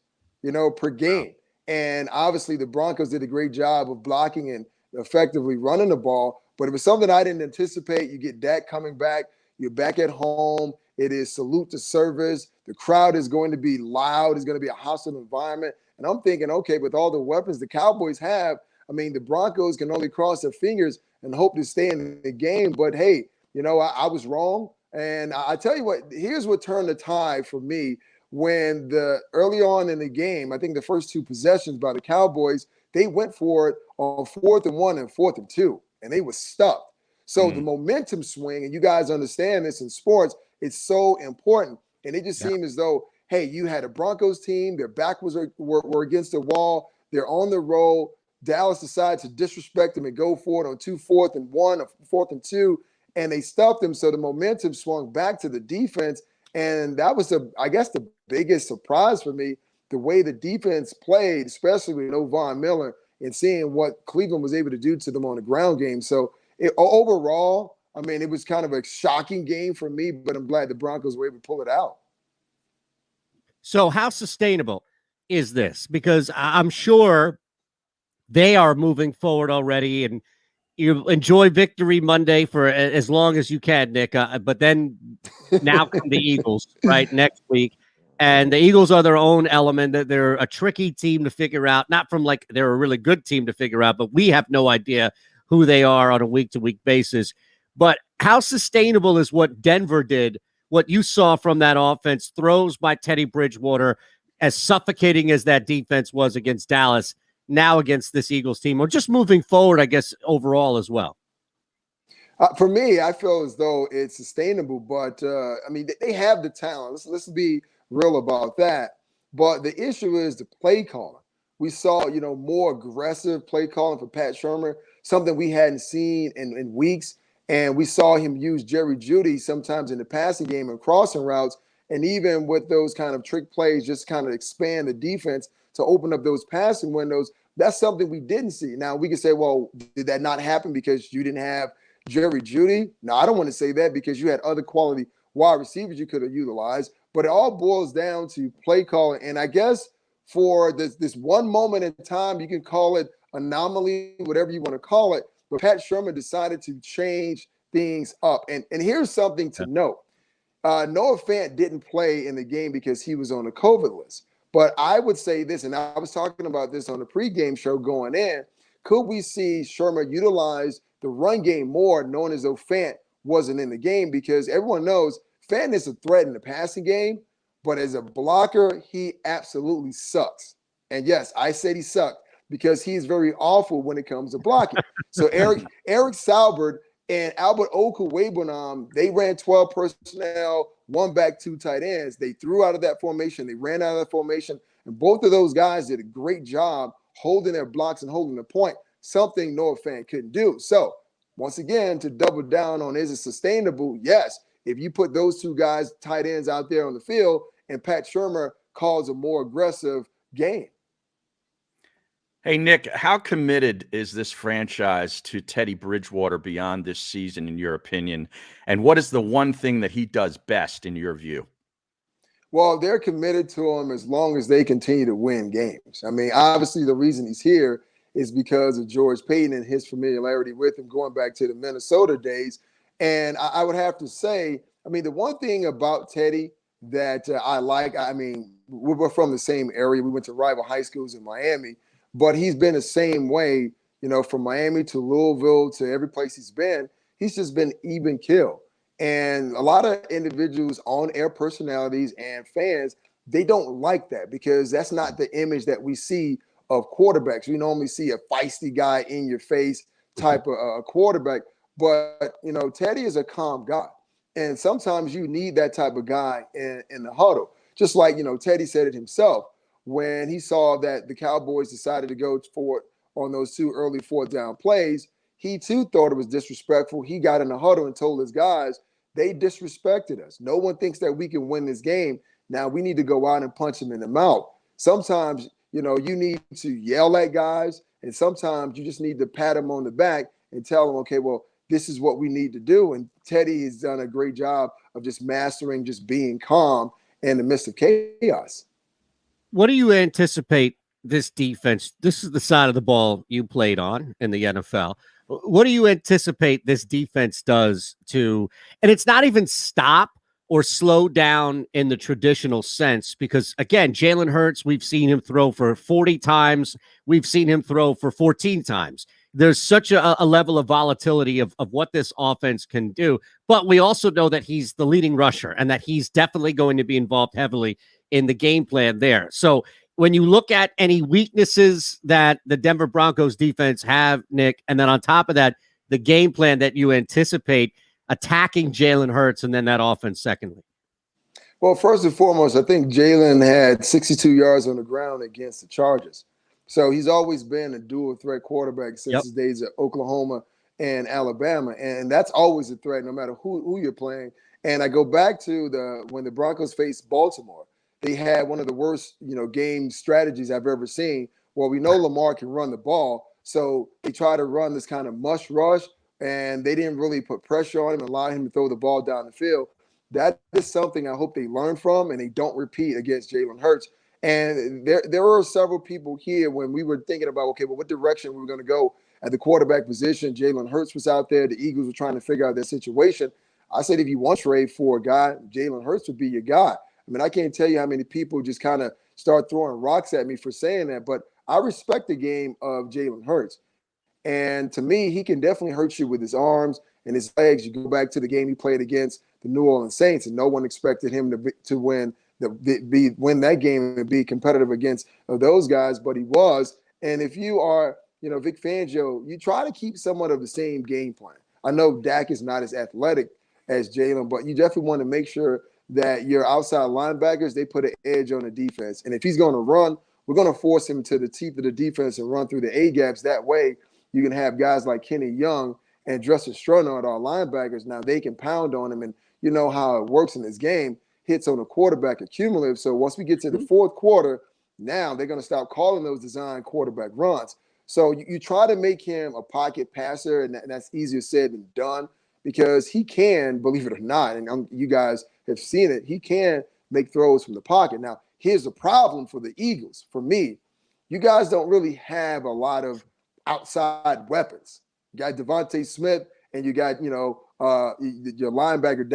per game. And obviously the Broncos did a great job of blocking and effectively running the ball, but it was something I didn't anticipate. You get Dak coming back, you're back at home. It is salute to service. The crowd is going to be loud. It's going to be a hostile environment. And I'm thinking, okay, with all the weapons the Cowboys have, I mean, the Broncos can only cross their fingers and hope to stay in the game. But hey, I was wrong. And I tell you what, here's what turned the tide for me. When early on in the game, I think the first 2 possessions by the Cowboys, they went for it on 4th and 1 and 4th and 2, and they were stuck. So the momentum swing, and you guys understand this in sports, it's so important. And it just seemed as though, hey, you had a Broncos team, their back were against the wall, they're on the roll. Dallas decided to disrespect them and go for it on 2 4th and 1 or 4th and 2, and they stuffed them. So the momentum swung back to the defense. And that was, I guess, the biggest surprise for me, the way the defense played, especially with no Von Miller, and seeing what Cleveland was able to do to them on the ground game. So overall, I mean, it was kind of a shocking game for me, but I'm glad the Broncos were able to pull it out. So how sustainable is this, because I'm sure they are moving forward already, and you enjoy Victory Monday for as long as you can, Nick. But then now come the Eagles, right, next week. And the Eagles are their own element. That they're a tricky team to figure out, not from like they're a really good team to figure out, but we have no idea who they are on a week-to-week basis. But how sustainable is what Denver did, what you saw from that offense, throws by Teddy Bridgewater, as suffocating as that defense was against Dallas, now against this Eagles team, or just moving forward, I guess, overall as well? For me, I feel as though it's sustainable, but I mean, they have the talent. Let's be real about that. But the issue is the play calling. We saw, more aggressive play calling for Pat Shurmur, something we hadn't seen in weeks. And we saw him use Jerry Jeudy sometimes in the passing game and crossing routes. And even with those kind of trick plays, just kind of expand the defense to open up those passing windows. That's something we didn't see. Now, we can say, well, did that not happen because you didn't have Jerry Jeudy? No, I don't want to say that, because you had other quality wide receivers you could have utilized. But it all boils down to play calling. And I guess for this one moment in time, you can call it anomaly, whatever you want to call it. But Pat Shurmur decided to change things up. And here's something to note. Noah Fant didn't play in the game because he was on the COVID list. But I would say this, and I was talking about this on the pregame show going in, could we see Shurmur utilize the run game more, knowing as though Fant wasn't in the game? Because everyone knows Fant is a threat in the passing game, but as a blocker, he absolutely sucks. And yes, I said he sucked because he's very awful when it comes to blocking. So Eric Saubert and Albert Okwuegbunam, they ran 12 personnel, one back, two tight ends. They threw out of that formation. They ran out of that formation. And both of those guys did a great job holding their blocks and holding the point, something Noah Fant couldn't do. So once again, to double down on, is it sustainable? Yes. If you put those two guys, tight ends, out there on the field, and Pat Shurmur calls a more aggressive game. Hey, Nick, how committed is this franchise to Teddy Bridgewater beyond this season, in your opinion? And what is the one thing that he does best, in your view? Well, they're committed to him as long as they continue to win games. I mean, obviously, the reason he's here is because of George Paton and his familiarity with him going back to the Minnesota days. And I would have to say, I mean, the one thing about Teddy that I like, I mean, we're from the same area. We went to rival high schools in Miami. But he's been the same way, from Miami to Louisville to every place he's been. He's just been even keel. And a lot of individuals, on-air personalities and fans, they don't like that, because that's not the image that we see of quarterbacks. We normally see a feisty guy, in your face type of quarterback. But, Teddy is a calm guy. And sometimes you need that type of guy in the huddle. Just like, Teddy said it himself. When he saw that the Cowboys decided to go for it on those two early fourth down plays, he too thought it was disrespectful. He got in the huddle and told his guys, they disrespected us. No one thinks that we can win this game. Now we need to go out and punch them in the mouth. Sometimes, you need to yell at guys, and sometimes you just need to pat them on the back and tell them, okay, well, this is what we need to do. And Teddy has done a great job of just mastering, just being calm in the midst of chaos. What do you anticipate this defense? This is the side of the ball you played on in the NFL. What do you anticipate this defense does to, and it's not even stop or slow down in the traditional sense, because again, Jaylen Hertz, we've seen him throw for 40 times. We've seen him throw for 14 times. There's such a level of volatility of what this offense can do. But we also know that he's the leading rusher and that he's definitely going to be involved heavily in the game plan there. So when you look at any weaknesses that the Denver Broncos defense have, Nick, and then on top of that, the game plan that you anticipate attacking Jaylen Hertz and then that offense secondly. Well, first and foremost, I think Jaylen had 62 yards on the ground against the Chargers. So he's always been a dual threat quarterback since his days at Oklahoma and Alabama. And that's always a threat no matter who you're playing. And I go back to when the Broncos faced Baltimore. They had one of the worst, game strategies I've ever seen. Well, we know Lamar can run the ball, so they try to run this kind of mush rush, and they didn't really put pressure on him and allow him to throw the ball down the field. That is something I hope they learn from and they don't repeat against Jaylen Hertz. And there were several people here when we were thinking about, okay, well, what direction we were going to go at the quarterback position. Jaylen Hertz was out there. The Eagles were trying to figure out their situation. I said, if you want to trade for a guy, Jaylen Hertz would be your guy. I mean, I can't tell you how many people just kind of start throwing rocks at me for saying that, but I respect the game of Jaylen Hertz. And to me, he can definitely hurt you with his arms and his legs. You go back to the game he played against the New Orleans Saints, and no one expected him to win that game and be competitive against those guys, but he was. And if you are, Vic Fangio, you try to keep somewhat of the same game plan. I know Dak is not as athletic as Jaylen, but you definitely want to make sure that your outside linebackers, they put an edge on the defense. And if he's going to run, we're going to force him to the teeth of the defense and run through the A-gaps. That way you can have guys like Kenny Young and Justin Strunard, our linebackers. Now they can pound on him, and you know how it works in this game. Hits on the quarterback are cumulative. So once we get to the fourth quarter, now they're going to stop calling those design quarterback runs. So you try to make him a pocket passer, and that's easier said than done, because he can, believe it or not, and you guys have seen it, he can make throws from the pocket. Now, here's the problem for the Eagles. For me, you guys don't really have a lot of outside weapons. You got Devontae Smith, and you got, your linebacker,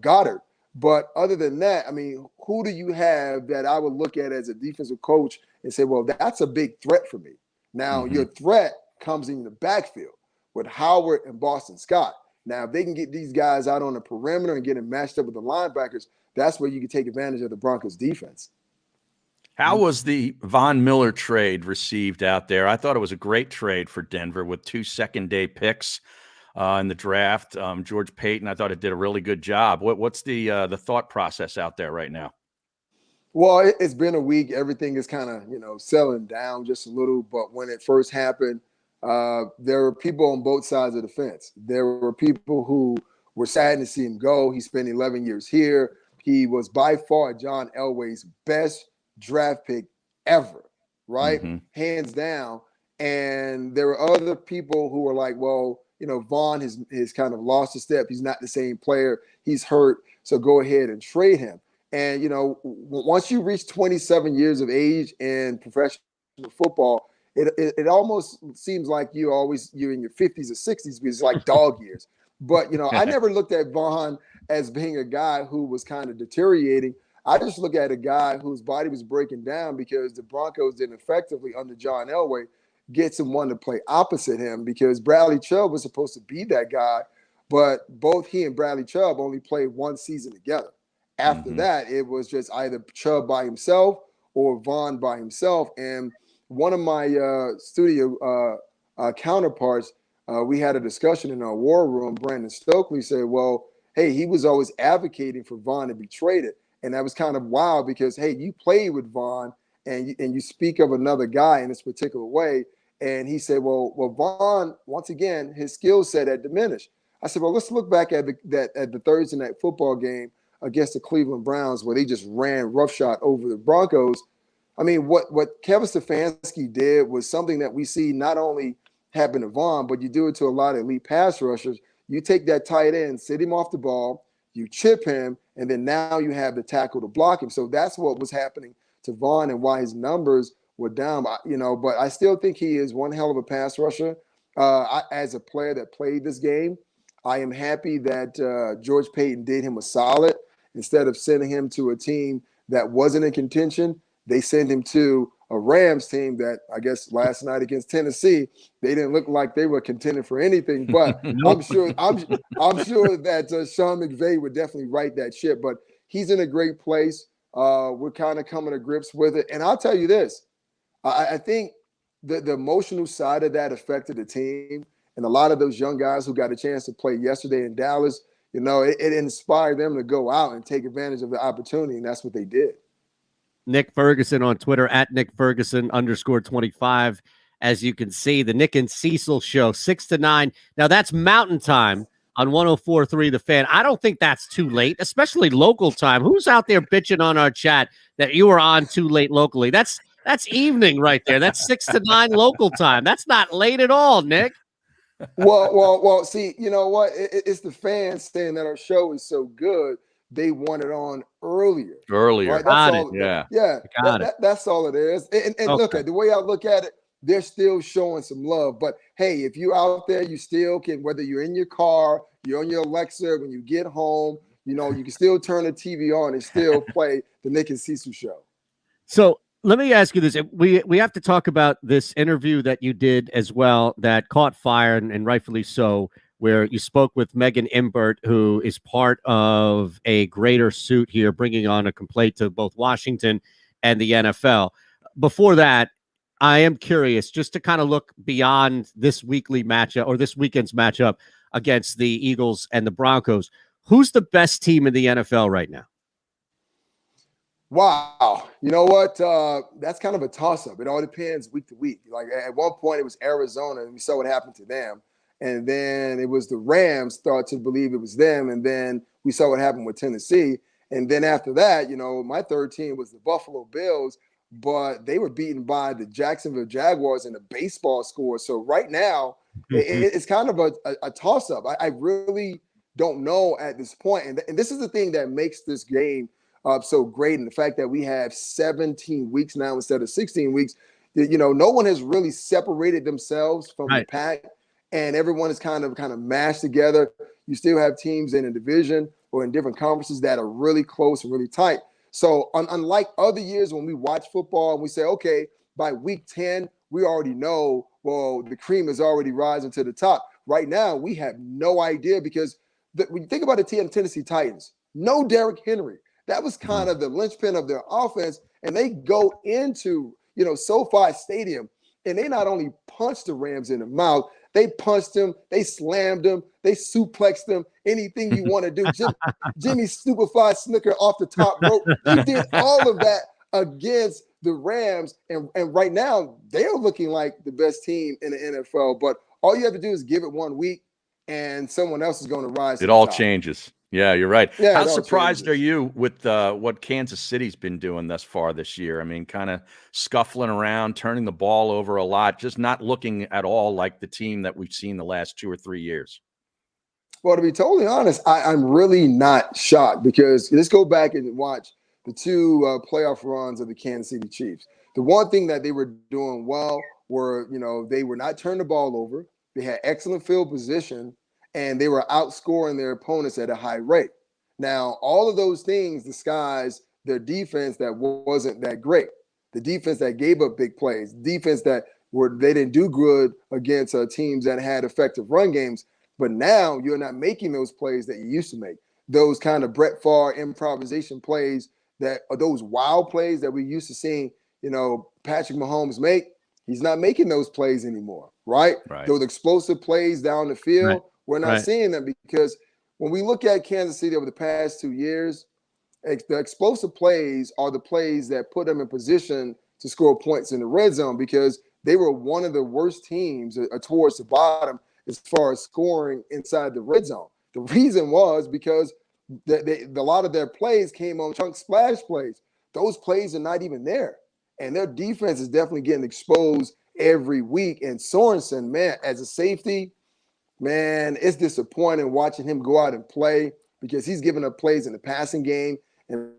Goddard. But other than that, I mean, who do you have that I would look at as a defensive coach and say, well, that's a big threat for me? Now, your threat comes in the backfield with Howard and Boston Scott. Now, if they can get these guys out on the perimeter and get them matched up with the linebackers, that's where you can take advantage of the Broncos defense. How was the Von Miller trade received out there? I thought it was a great trade for Denver with 2 second-day picks in the draft. George Payton, I thought it did a really good job. What's the thought process out there right now? Well, it's been a week. Everything is kind of, settling down just a little. But when it first happened, there were people on both sides of the fence. There were people who were sad to see him go. He spent 11 years here. He was by far John Elway's best draft pick ever, right? Hands down. And there were other people who were like, well, Vaughn has kind of lost a step. He's not the same player. He's hurt. So go ahead and trade him. And, once you reach 27 years of age in professional football, it almost seems like you're in your 50s or 60s, because it's like dog years. But, I never looked at Vaughn as being a guy who was kind of deteriorating. I just look at a guy whose body was breaking down because the Broncos didn't effectively, under John Elway, get someone to play opposite him, because Bradley Chubb was supposed to be that guy, but both he and Bradley Chubb only played one season together. After that, it was just either Chubb by himself or Vaughn by himself. And one of my studio counterparts, we had a discussion in our war room. Brandon Stokely said, well, hey, he was always advocating for Vaughn to be traded. And that was kind of wild because, hey, you played with Vaughn and you speak of another guy in this particular way. And he said, well, Vaughn, once again, his skill set had diminished. I said, well, let's look back at the Thursday night football game against the Cleveland Browns, where they just ran roughshod over the Broncos. I mean, what Kevin Stefanski did was something that we see not only happen to Vaughn, but you do it to a lot of elite pass rushers. You take that tight end, sit him off the ball, you chip him, and then now you have the tackle to block him. So that's what was happening to Vaughn and why his numbers were down. But I still think he is one hell of a pass rusher. As a player that played this game, I am happy that George Payton did him a solid. Instead of sending him to a team that wasn't in contention, they sent him to a Rams team that, I guess, last night against Tennessee, they didn't look like they were contending for anything. But I'm sure that Sean McVay would definitely right that ship. But he's in a great place. We're kind of coming to grips with it. And I'll tell you this, I think the emotional side of that affected the team. And a lot of those young guys who got a chance to play yesterday in Dallas, it inspired them to go out and take advantage of the opportunity, and that's what they did. Nick Ferguson on Twitter, at Nick Ferguson _25. As you can see, the Nick and Cecil show, 6 to 9. Now, that's Mountain Time on 104.3 The Fan. I don't think that's too late, especially local time. Who's out there bitching on our chat that you were on too late locally? That's evening right there. That's 6 to 9 local time. That's not late at all, Nick. Well, see, you know what? It's the fans saying that our show is so good they want it on earlier. Earlier. Right? That's Got all. it. Yeah. Yeah, Got it. that's all it is. And look Okay. at the way I look at it, they're still showing some love. But hey, if you out there, you still can, whether you're in your car, you're on your Alexa, when you get home, you can still turn the TV on and still play the Nick and Cecil show. So let me ask you this. We have to talk about this interview that you did as well that caught fire, and rightfully so, where you spoke with Megan Imbert, who is part of a greater suit here, bringing on a complaint to both Washington and the NFL. Before that, I am curious just to kind of look beyond this weekly matchup or this weekend's matchup against the Eagles and the Broncos. Who's the best team in the NFL right now? Wow. You know what? That's kind of a toss-up. It all depends week to week. Like at one point it was Arizona, and we saw what happened to them. And then it was the Rams started to believe it was them. And then we saw what happened with Tennessee. And then after that, my third team was the Buffalo Bills, but they were beaten by the Jacksonville Jaguars in a baseball score. So right now, it's kind of a toss-up. I really don't know at this point. And this is the thing that makes this game so great. And the fact that we have 17 weeks now instead of 16 weeks, no one has really separated themselves from the pack, and everyone is kind of mashed together. You still have teams in a division or in different conferences that are really close and really tight. So unlike other years when we watch football and we say, okay, by week 10, we already know, well, the cream is already rising to the top. Right now, we have no idea because when you think about the Tennessee Titans, no Derrick Henry. That was kind of the linchpin of their offense. And they go into, SoFi Stadium, and they not only punched the Rams in the mouth, they punched them, they slammed them, they suplexed them, anything you want to do. Jimmy Stupefied Snicker off the top rope. He did all of that against the Rams. And right now, they're looking like the best team in the NFL. But all you have to do is give it 1 week, and someone else is going to rise. It all changes. Yeah, you're right. Yeah, how surprised are you with what Kansas City's been doing thus far this year? I mean, kind of scuffling around, turning the ball over a lot, just not looking at all like the team that we've seen the last 2 or 3 years. Well, to be totally honest, I'm really not shocked because let's go back and watch the 2 playoff runs of the Kansas City Chiefs. The one thing that they were doing well were, they were not turning the ball over. They had excellent field position, and they were outscoring their opponents at a high rate. Now, all of those things disguise their defense that wasn't that great. The defense that gave up big plays, defense that they didn't do good against teams that had effective run games. But now you're not making those plays that you used to make. Those kind of Brett Favre improvisation plays that are those wild plays that we used to seeing, Patrick Mahomes make. He's not making those plays anymore, right? Those explosive plays down the field, we're not seeing them because when we look at Kansas City over the past 2 years, the explosive plays are the plays that put them in position to score points in the red zone because they were one of the worst teams towards the bottom as far as scoring inside the red zone. The reason was because a lot of their plays came on chunk splash plays. Those plays are not even there. And their defense is definitely getting exposed every week. And Sorensen, man, as a safety, man, it's disappointing watching him go out and play because he's giving up plays in the passing game and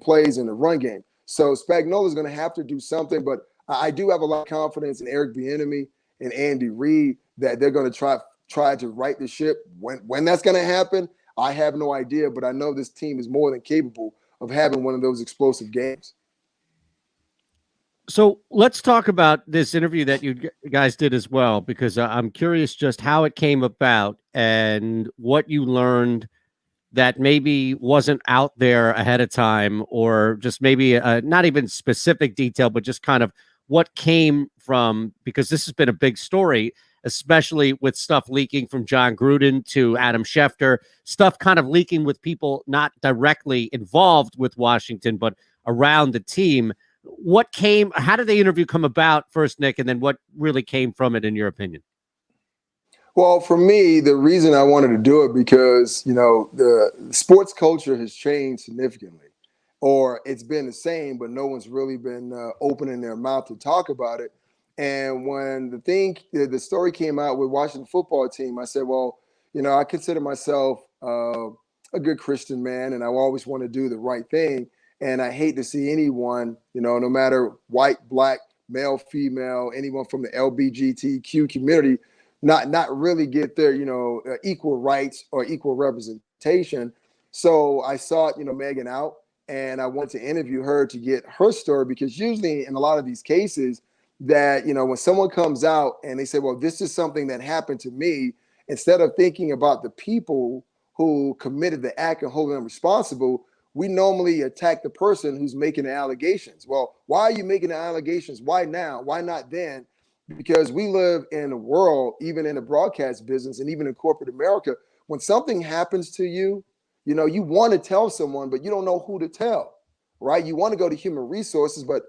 plays in the run game. So Spagnuolo is going to have to do something, but I do have a lot of confidence in Eric Bieniemy and Andy Reid that they're going to try to right the ship. When that's going to happen, I have no idea, but I know this team is more than capable of having one of those explosive games. So let's talk about this interview that you guys did as well, because I'm curious just how it came about and what you learned that maybe wasn't out there ahead of time, or just maybe not even specific detail, but just kind of what came from, because this has been a big story, especially with stuff leaking from John Gruden to Adam Schefter, stuff kind of leaking with people not directly involved with Washington, but around the team. How did the interview come about first, Nick, and then what really came from it in your opinion? Well, for me, the reason I wanted to do it because, the sports culture has changed significantly, or it's been the same, but no one's really been opening their mouth to talk about it. And when the story came out with Washington football team, I said, well, I consider myself a good Christian man, and I always want to do the right thing. And I hate to see anyone, no matter white, black, male, female, anyone from the LGBTQ community, not really get their, equal rights or equal representation. So I sought, Megan out, and I wanted to interview her to get her story, because usually in a lot of these cases that, when someone comes out and they say, well, this is something that happened to me, instead of thinking about the people who committed the act and holding them responsible, we normally attack the person who's making the allegations. Well, why are you making the allegations? Why now? Why not then? Because we live in a world, even in the broadcast business and even in corporate America, when something happens to you, you want to tell someone, but you don't know who to tell, right? You want to go to human resources, but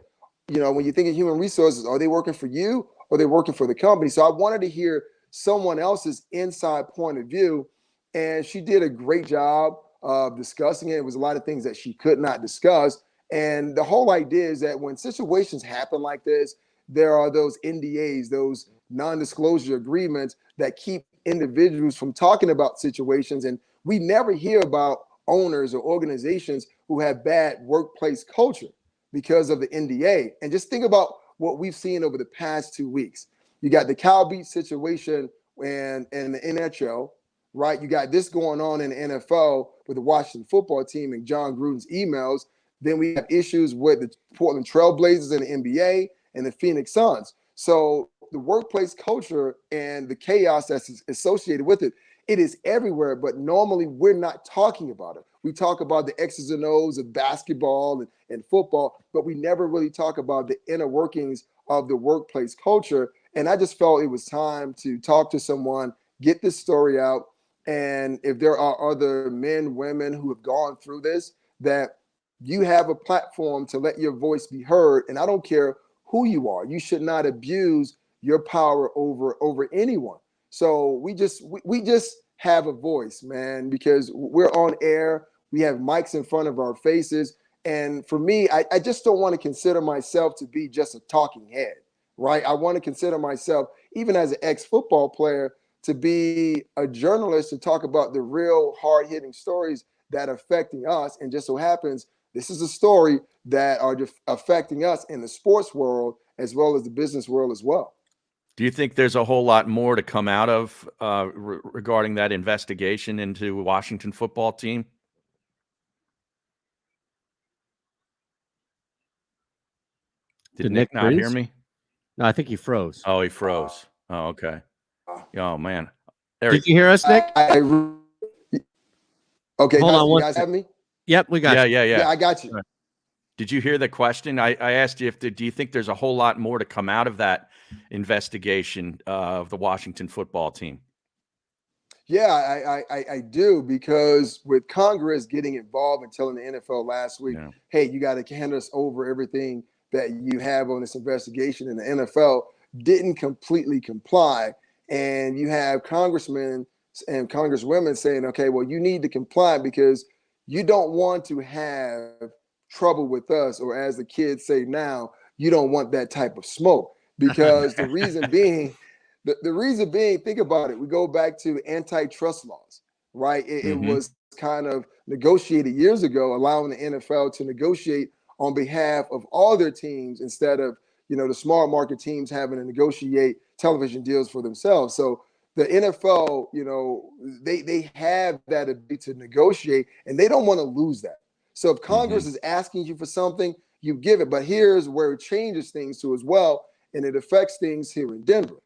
when you think of human resources, are they working for you or are they working for the company? So I wanted to hear someone else's inside point of view, and she did a great job of discussing it. It was a lot of things that she could not discuss. And the whole idea is that when situations happen like this, there are those NDAs, those non-disclosure agreements that keep individuals from talking about situations. And we never hear about owners or organizations who have bad workplace culture because of the NDA. And just think about what we've seen over the past 2 weeks. You got the Cow Beat situation and the NHL, right? You got this going on in the NFL with the Washington football team and John Gruden's emails. Then we have issues with the Portland Trail Blazers in the NBA and the Phoenix Suns. So the workplace culture and the chaos that's associated with it, it is everywhere, but normally we're not talking about it. We talk about the X's and O's of basketball and football, but we never really talk about the inner workings of the workplace culture. And I just felt it was time to talk to someone, get this story out. And if there are other men, women who have gone through this, that you have a platform to let your voice be heard. And I don't care who you are. You should not abuse your power over anyone. So we just have a voice, man, because we're on air. We have mics in front of our faces. And for me, I just don't want to consider myself to be just a talking head, right? I want to consider myself, even as an ex-football player, to be a journalist to talk about the real hard-hitting stories that are affecting us. And just so happens, this is a story that are just affecting us in the sports world as well as the business world as well. Do you think there's a whole lot more to come out of regarding that investigation into Washington football team? Did Nick not hear me? No, I think he froze. Oh, he froze. Oh, okay. Oh, man. Did you hear us, Nick? Okay, Hold on, you guys have me? Yep, we got you. Yeah, I got you. Did you hear the question? I asked you do you think there's a whole lot more to come out of that investigation of the Washington football team? Yeah, I do, because with Congress getting involved and telling the NFL last week, hey, you got to hand us over everything that you have on this investigation, and the NFL didn't completely comply. And you have congressmen and congresswomen saying, okay, well, you need to comply because you don't want to have trouble with us, or as the kids say now, you don't want that type of smoke. Because the reason being, think about it. We go back to antitrust laws, right? It was kind of negotiated years ago, allowing the NFL to negotiate on behalf of all their teams instead of, the small market teams having to negotiate television deals for themselves. So the NFL, they have that ability to negotiate, and they don't want to lose that. So if Congress is asking you for something, you give it. But here's where it changes things too as well, and it affects things here in Denver.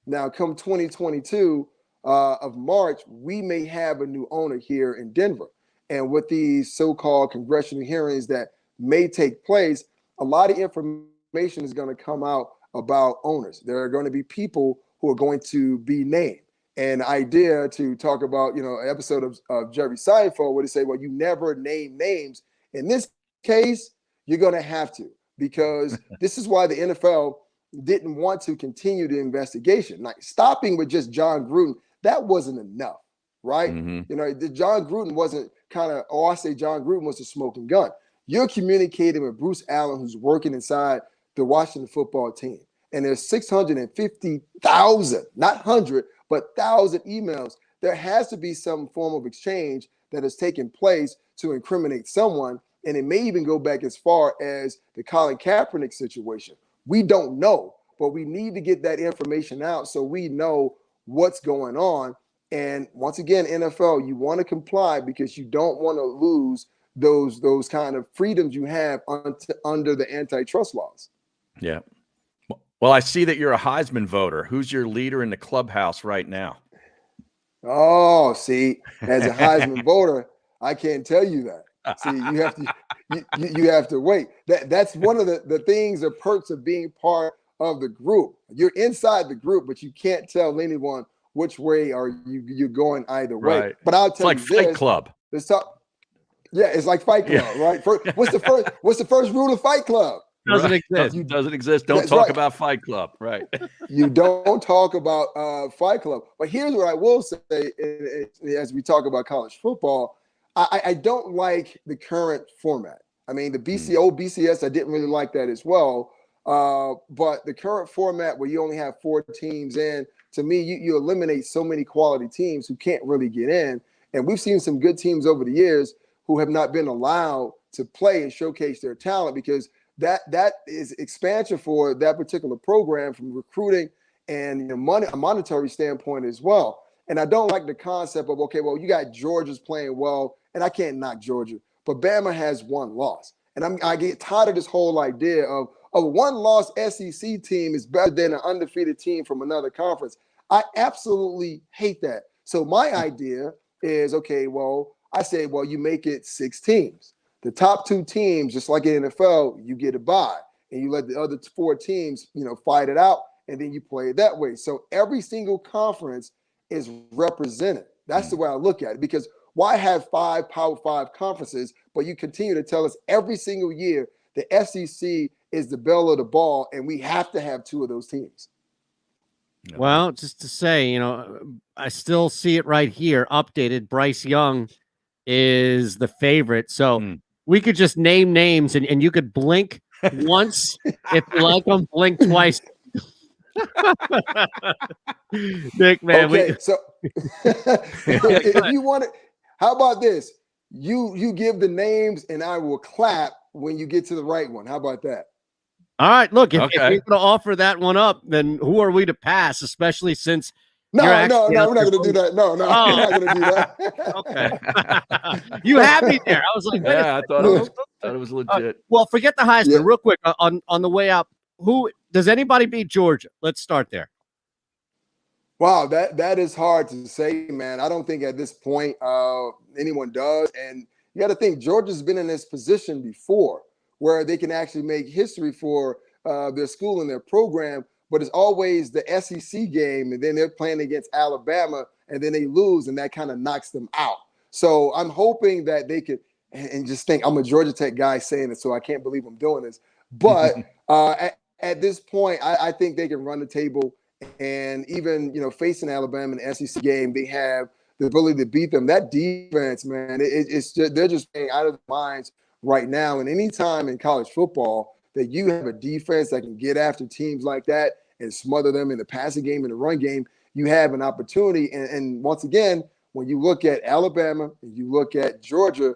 Now, come 2022 of March, we may have a new owner here in Denver. And with these so-called congressional hearings that may take place, a lot of information is going to come out about owners. There are going to be people who are going to be named. And the idea to talk about, an episode of Jerry Seinfeld where they say, well, you never name names. In this case, you're going to have to, because this is why the NFL didn't want to continue the investigation. Like stopping with just John Gruden, that wasn't enough, right? The John Gruden wasn't John Gruden was a smoking gun. You're communicating with Bruce Allen, who's working inside the Washington football team. And there's 650,000, not 100, but 1,000 emails. There has to be some form of exchange that has taken place to incriminate someone. And it may even go back as far as the Colin Kaepernick situation. We don't know, but we need to get that information out so we know what's going on. And once again, NFL, you want to comply because you don't want to lose those kind of freedoms you have under the antitrust laws. Yeah. Well, I see that you're a Heisman voter. Who's your leader in the clubhouse right now? Oh, see, as a Heisman voter, I can't tell you that. See, you have to wait. That's one of the things or perks of being part of the group. You're inside the group, but you can't tell anyone which way are you're going either way. Right. But I'll tell you It's like Fight Club. Let's talk. Yeah, it's like Fight Club, right? What's the first rule of Fight Club? Doesn't exist. Doesn't exist. Don't talk about Fight Club. Right. You don't talk about Fight Club. But here's what I will say as we talk about college football. I don't like the current format. I mean, the old BCS, I didn't really like that as well. But the current format where you only have 4 teams in, to me, you eliminate so many quality teams who can't really get in. And we've seen some good teams over the years who have not been allowed to play and showcase their talent because that is expansion for that particular program from recruiting and a monetary standpoint as well. And I don't like the concept of, okay, well, you got Georgia's playing well, and I can't knock Georgia, but Bama has 1 loss. And I get tired of this whole idea of a 1-loss SEC team is better than an undefeated team from another conference. I absolutely hate that. So my idea is, okay, well, I say, well, you make it 6 teams. The top 2 teams, just like in the NFL, you get a bye, and you let the other 4 teams, fight it out, and then you play it that way. So every single conference is represented. That's the way I look at it, because why have 5 Power 5 conferences, but you continue to tell us every single year the SEC is the belle of the ball, and we have to have 2 of those teams? Well, just to say, I still see it right here, updated. Bryce Young is the favorite. So we could just name names, and you could blink once if you like them, blink twice. Nick, man. Okay, so if you want it, how about this? You give the names, and I will clap when you get to the right one. How about that? All right. Look, if you're going to offer that one up, then who are we to pass? Especially since no, we're not going to do that. No, we're not going to do that. Okay. You had me there. I was like, yeah, I thought it was legit. Well, forget the Heisman. Real quick on the way out. Who does anybody beat Georgia? Let's start there. Wow, that is hard to say, man. I don't think at this point anyone does. And you got to think Georgia's been in this position before where they can actually make history for their school and their program, but it's always the SEC game, and then they're playing against Alabama, and then they lose, and that kind of knocks them out. So I'm hoping that they could, and just think, I'm a Georgia Tech guy saying it, so I can't believe I'm doing this. But at this point, I think they can run the table, and even facing Alabama in the SEC game, they have the ability to beat them. That defense, man, it's just, they're just playing out of their minds right now. And anytime in college football that you have a defense that can get after teams like that and smother them in the passing game and the run game, you have an opportunity. And once again, when you look at Alabama and you look at Georgia,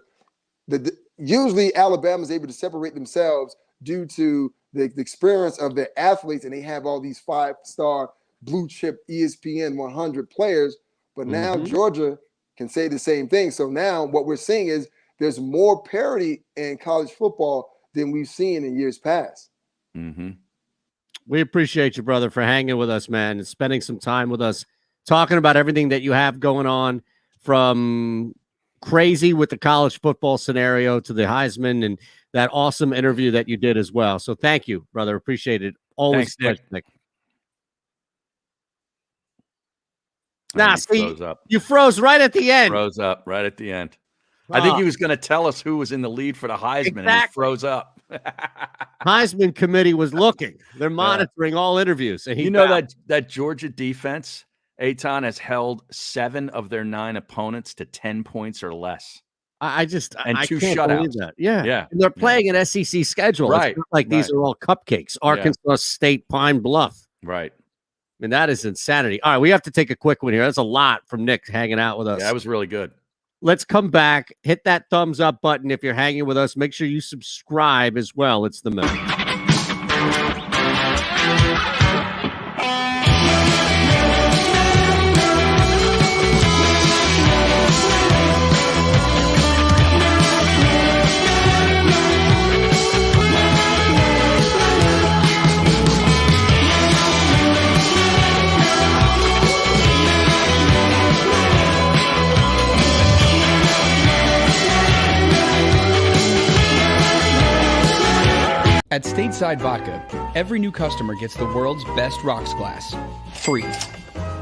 usually Alabama is able to separate themselves due to the experience of their athletes, and they have all these 5-star blue chip ESPN 100 players. But now Georgia can say the same thing. So now what we're seeing is there's more parity in college football than we've seen in years past. We appreciate you, brother, for hanging with us, man, and spending some time with us, talking about everything that you have going on, from crazy with the college football scenario to the Heisman and that awesome interview that you did as well. So thank you, brother. Appreciate it. Always. Thanks, Nick. Froze up. You froze right at the end. Froze up right at the end. I think he was going to tell us who was in the lead for the Heisman, and he froze up. Heisman committee was looking. They're monitoring all interviews. And that Georgia defense, Eytan, has held 7 of their 9 opponents to 10 points or less. I 2 can't shutouts. believe that. Yeah. And they're playing an SEC schedule. Right. It's not like these are all cupcakes. Arkansas State, Pine Bluff. Right. I mean, that is insanity. All right, we have to take a quick one here. That's a lot from Nick hanging out with us. Yeah, that was really good. Let's come back. Hit that thumbs up button if you're hanging with us. Make sure you subscribe as well. It's the middle. At Stateside Vodka, every new customer gets the world's best rocks glass. Free.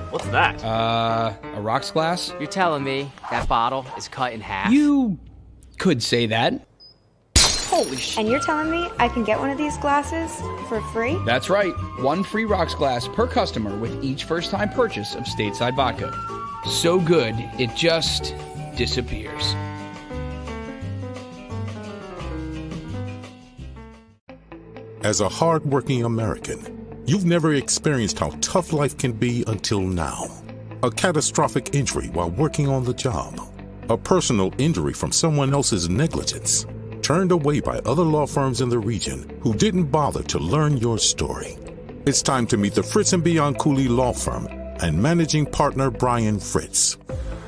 What's that? A rocks glass? You're telling me that bottle is cut in half? You could say that. Holy shit. And you're telling me I can get one of these glasses for free? That's right. One free rocks glass per customer with each first-time purchase of Stateside Vodka. So good, it just disappears. As a hard-working American, you've never experienced how tough life can be until now. A catastrophic injury while working on the job. A personal injury from someone else's negligence. Turned away by other law firms in the region who didn't bother to learn your story. It's time to meet the Fritz & Bianculli Law Firm and managing partner Brian Fritz.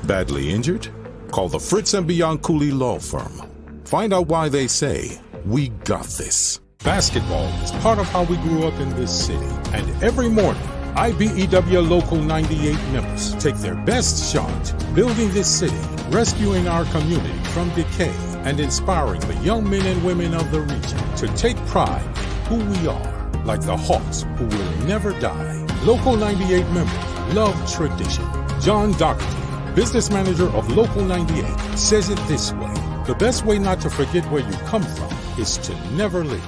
Badly injured? Call the Fritz & Bianculli Law Firm. Find out why they say, "We got this." Basketball is part of how we grew up in this city, and every morning, IBEW Local 98 members take their best shot, building this city, rescuing our community from decay, and inspiring the young men and women of the region to take pride in who we are, like the Hawks who will never die. Local 98 members love tradition. John Doherty, business manager of Local 98, says it this way: the best way not to forget where you come from is to never leave.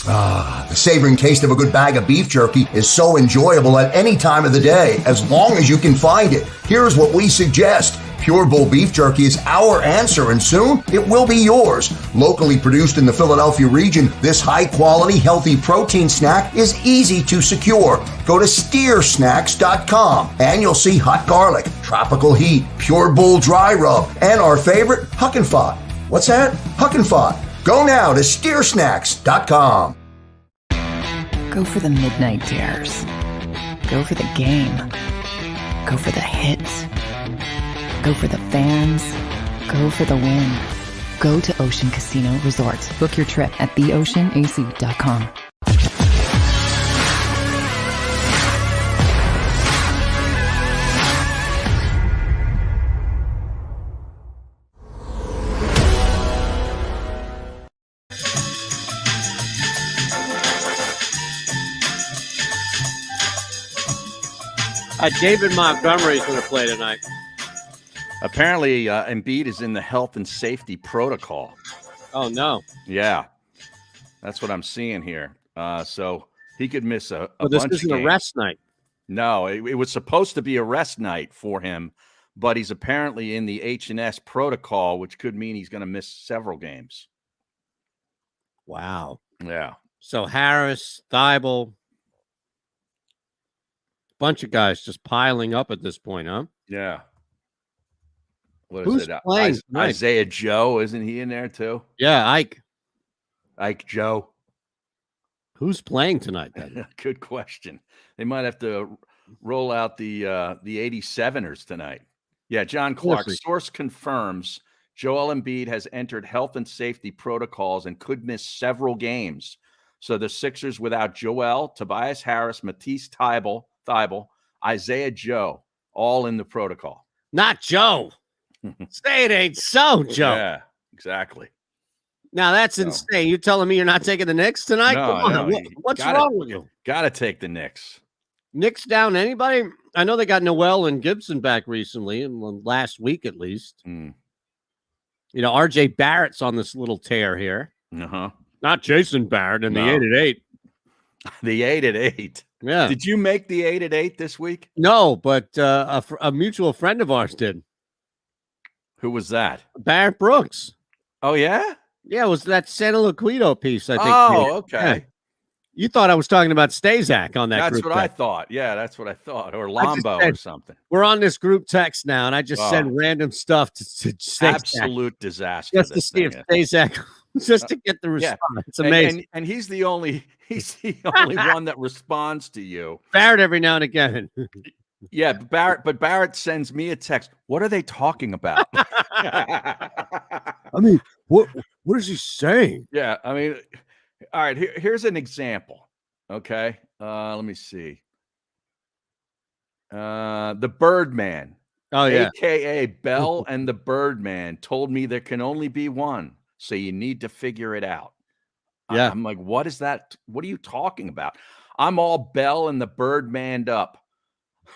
The savoring taste of a good bag of beef jerky is so enjoyable at any time of the day, as long as you can find it. Here's what we suggest. Pure Bull Beef Jerky is our answer, and soon it will be yours. Locally produced in the Philadelphia region, this high-quality, healthy protein snack is easy to secure. Go to steersnacks.com, and you'll see hot garlic, tropical heat, Pure Bull dry rub, and our favorite, Huck and Fod. What's that? Huck and Fod. Go now to steersnacks.com. Go for the midnight dares. Go for the game. Go for the hits. Go for the fans. Go for the win. Go to Ocean Casino Resort. Book your trip at theoceanac.com. David Montgomery is going to play tonight. Apparently, Embiid is in the health and safety protocol. Oh, no. Yeah. That's what I'm seeing here. So he could miss a But this bunch isn't of a games. rest night. No, it was supposed to be a rest night for him, but he's apparently in the H&S protocol, which could mean he's going to miss several games. Wow. Yeah. So Harris, Thibault, bunch of guys just piling up at this point, huh? Yeah. What Who's is it? playing tonight? Isaiah Joe, isn't he in there too? Yeah, Ike. Ike Joe. Who's playing tonight then? Good question. They might have to roll out the 87ers tonight. Yeah, John Clark. Source confirms Joel Embiid has entered health and safety protocols and could miss several games. So the Sixers without Joel, Tobias Harris, Matisse Thybulle, Isaiah Joe, all in the protocol. Not Joe. Say it ain't so, Joe. Yeah, exactly. Now that's insane. You telling me you're not taking the Knicks tonight? No, Come on. no, What's wrong with you? Got to take the Knicks. Knicks down anybody? I know they got Noel and Gibson back recently, last week at least. Mm. You know, RJ Barrett's on this little tear here. Uh-huh. Not Jason Barrett in the 8-8. The 8-8. Yeah. Did you make the 8-8 this week? No, but a mutual friend of ours did. Who was that? Barrett Brooks. Oh, yeah? Yeah, it was that Santa Luquido piece, I think. Oh, okay. You thought I was talking about Stazak on that That's group what I text. thought. Yeah, that's what I thought. Or I just Lombo said- or something. We're on this group text now, and I just send random stuff to Stazak. Absolute disaster. Just to this see if thing is. Stazak, just to get the response. It's amazing. And he's the only one that responds to you. Barrett every now and again. Yeah, but Barrett sends me a text. What are they talking about? I mean, what is he saying? Yeah, I mean, all right, here's an example. Okay. Let me see. The Birdman. Oh, yeah. AKA Bell and the Birdman told me there can only be one. So you need to figure it out. Yeah. I'm like, what is that? What are you talking about? I'm all Bell and the Birdman up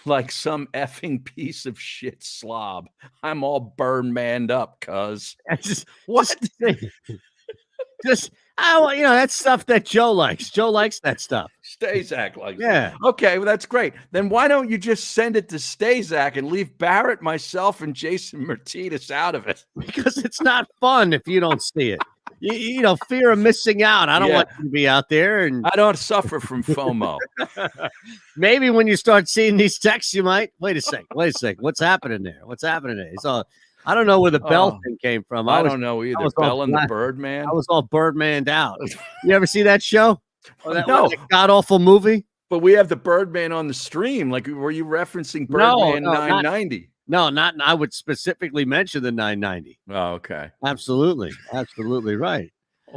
like some effing piece of shit slob. I'm all Birdman up, cuz. What? Just, that's stuff that Joe likes. Joe likes that stuff. Stazak likes Yeah. it. Okay, well, that's great. Then why don't you just send it to Stazak and leave Barrett, myself, and Jason Martinez out of it? Because it's not fun if you don't see it. You know, fear of missing out. I don't want you to be out there. And I don't suffer from FOMO. Maybe when you start seeing these texts, you might. Wait a second. What's happening there? So I don't know where the Bell thing came from. I don't know either. Bell and the Birdman. I was all Birdmaned out. You ever see that show? No. God awful movie. But we have the Birdman on the stream. Like, were you referencing Birdman 990? No, not. I would specifically mention the 990. Oh, okay. Absolutely right.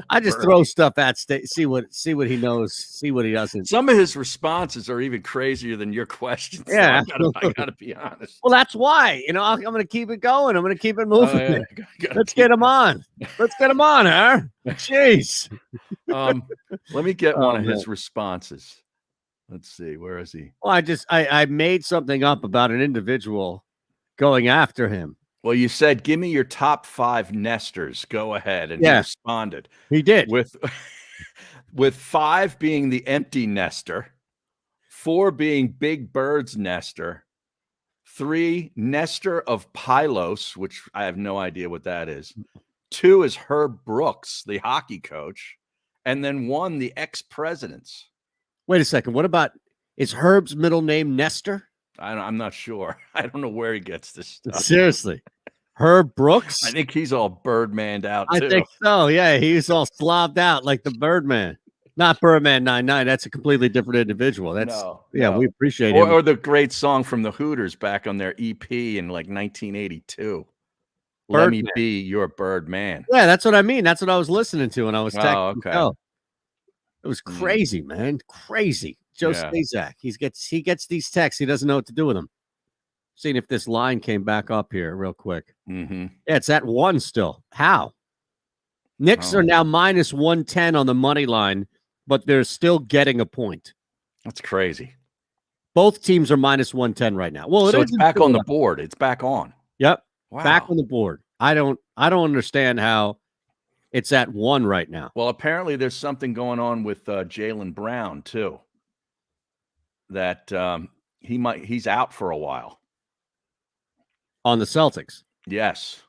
I just throw stuff at see what he knows, see what he doesn't. Some of his responses are even crazier than your questions. Yeah, so I gotta be honest. Well, that's why I'm going to keep it going. I'm going to keep it moving. Let's get him on. Let's get him on, huh? Jeez. Let me get one of his responses. Let's see. Where is he? Well, I made something up about an individual going after him. Well, you said, give me your top 5 nesters. Go ahead. And he responded. He did. With 5 being the empty nester, 4 being Big Bird's nester, 3 nester of Pylos, which I have no idea what that is. 2 is Herb Brooks, the hockey coach. And then 1, the ex-presidents. Wait a second. What about, is Herb's middle name Nestor? I'm not sure. I don't know where he gets this stuff. Seriously. Herb Brooks? I think he's all Birdmaned out, too. I think so. Yeah, he's all slobbed out like the Birdman. Not Birdman 99. That's a completely different individual. We appreciate him. Or the great song from the Hooters back on their EP in like 1982. Let me be your Birdman. Yeah, that's what I mean. That's what I was listening to when I was texting. Oh, okay. It was crazy, man. Crazy. Joe Stazak. He gets these texts. He doesn't know what to do with them. Seeing if this line came back up here real quick. Mm-hmm. Yeah, it's at 1 still. How? Knicks are now minus 110 on the money line, but they're still getting a point. That's crazy. Both teams are minus 110 right now. Well, it's back on the board. It's back on. Yep. Wow. Back on the board. I don't understand how it's at 1 right now. Well, apparently there's something going on with Jaylen Brown too. That he's out for a while. On the Celtics. Yes.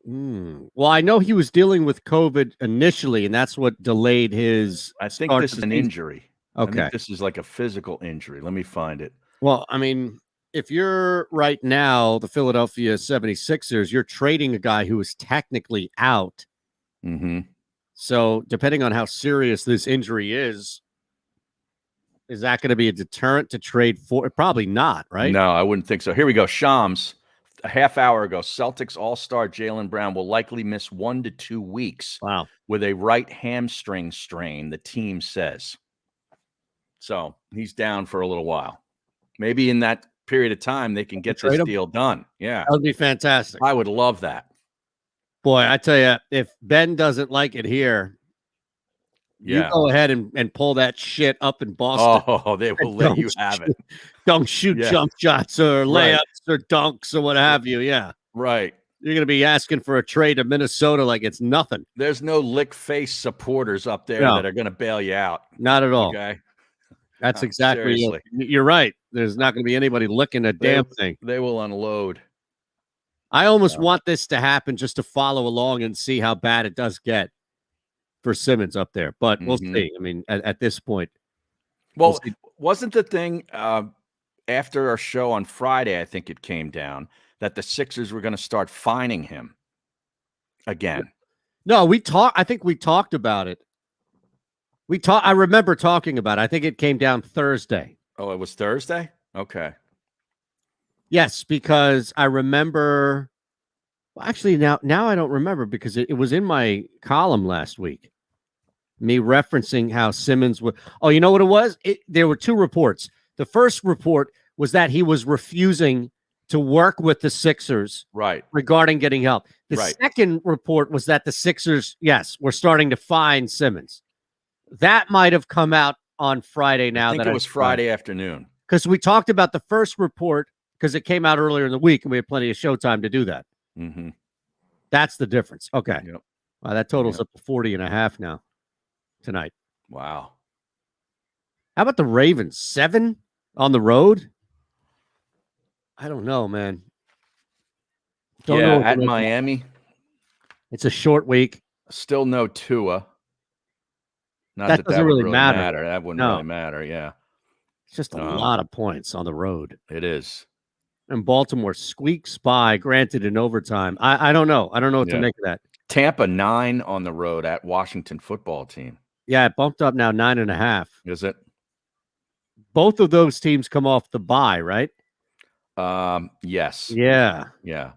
Well, I know he was dealing with COVID initially, and that's what delayed his. I think this is an injury. Okay. I think this is like a physical injury. Let me find it. Well, I mean, if you're right now, the Philadelphia 76ers, you're trading a guy who is technically out. Mm-hmm. So depending on how serious this injury is that going to be a deterrent to trade for? Probably not, right? No, I wouldn't think so. Here we go. Shams, a half hour ago, Celtics all-star Jaylen Brown will likely miss 1 to 2 weeks. Wow. With a right hamstring strain, the team says. So he's down for a little while. Maybe in that period of time, they can get this deal done. Yeah. That would be fantastic. I would love that. Boy, I tell you, if Ben doesn't like it here, you go ahead and pull that shit up in Boston. Oh, they will let you have it. Don't shoot jump shots or layups or dunks or what have you. Yeah. Right. You're going to be asking for a trade to Minnesota like it's nothing. There's no lick face supporters up there that are going to bail you out. Not at all. Okay. That's exactly it. You're right. There's not going to be anybody licking a damn thing. They will unload. I almost want this to happen just to follow along and see how bad it does get. for Simmons up there, but we'll Mhm. see. I mean, at this point, Well, see. wasn't the thing after our show on Friday, I think it came down that the Sixers were going to start fining him again. No, I think we talked about it. I remember talking about it. I think it came down Thursday. Oh, it was Thursday? Okay. Yes, because I remember. Well, actually, now I don't remember because it was in my column last week. Me referencing how Simmons would. Oh, you know what it was? There were two reports. The first report was that he was refusing to work with the Sixers, right, regarding getting help. The second report was that the Sixers, yes, were starting to fine Simmons. That might have come out on Friday. Now I think that it was Friday afternoon, because we talked about the first report because it came out earlier in the week and we had plenty of showtime to do that. Mm-hmm. That's the difference. Okay. Yep. Wow, that totals up to 40.5 now tonight. Wow. How about the Ravens? 7 on the road? I don't know, man. Don't know at Miami. It's a short week. Still no Tua. Not that doesn't would really matter. That wouldn't really matter. Yeah. It's just a lot of points on the road. It is. And Baltimore squeaks by, granted in overtime. I don't know. I don't know what to make of that. Tampa 9 on the road at Washington football team. Yeah, it bumped up now 9.5. Is it? Both of those teams come off the bye, right? Yes. Yeah. Yeah.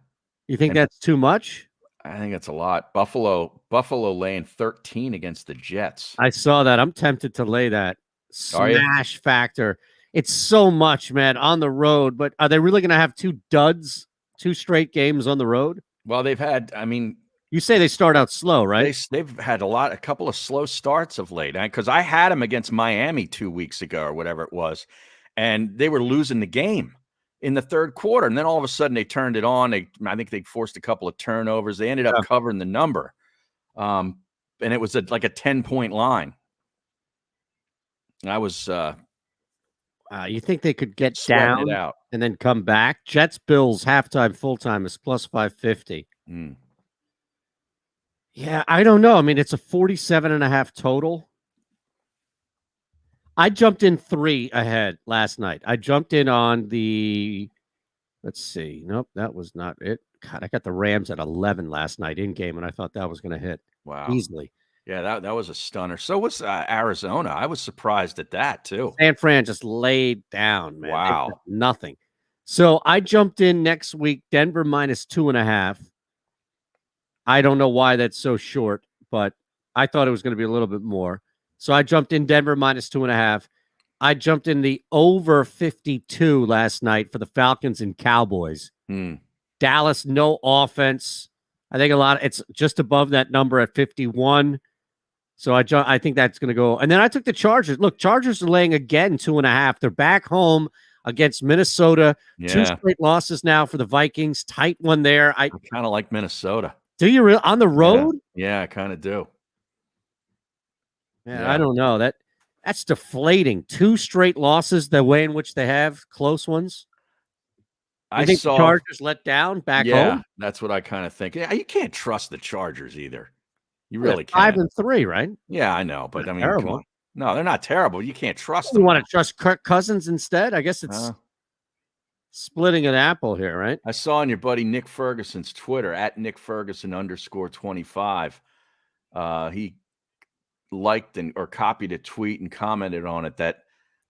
You think that's too much? I think it's a lot. Buffalo laying 13 against the Jets. I saw that. I'm tempted to lay that smash factor. It's so much, man, on the road. But are they really going to have 2 duds, 2 straight games on the road? Well, they've had, I mean, you say they start out slow, right? They've had a couple of slow starts of late. Because I had them against Miami 2 weeks ago or whatever it was, and they were losing the game in the third quarter. And then all of a sudden they turned it on. I think they forced a couple of turnovers. They ended up covering the number. And it was like a 10-point line. And I was you think they could get sweating down it out and then come back? Jets Bills halftime full time is plus 550. Yeah, I don't know. I mean, it's a 47.5 total. I jumped in 3 ahead last night. I jumped in on the, let's see. Nope, that was not it. God, I got the Rams at 11 last night in game, and I thought that was going to hit easily. Yeah, that was a stunner. So was Arizona. I was surprised at that, too. San Fran just laid down, man. Wow. Nothing. So I jumped in next week, Denver minus 2.5. I don't know why that's so short, but I thought it was going to be a little bit more. So I jumped in Denver minus 2.5. I jumped in the over 52 last night for the Falcons and Cowboys. Dallas, no offense. I think it's just above that number at 51. So I think that's going to go. And then I took the Chargers. Look, Chargers are laying again 2.5. They're back home against Minnesota. Yeah. 2 straight losses now for the Vikings. Tight one there. I kind of like Minnesota. Do you really on the road? Yeah, I kind of do. Yeah, I don't know. That's deflating. 2 straight losses, the way in which they have close ones. I think the Chargers let down back home. That's what I kind of think. Yeah, you can't trust the Chargers either. You really can't. 5-3, right? Yeah, I know, but I mean, terrible. Come on. No, they're not terrible. You can't trust You them. want to trust Kirk Cousins instead? I guess it's splitting an apple here, right? I saw on your buddy Nick Ferguson's Twitter at @NickFerguson_25. He liked or copied a tweet and commented on it that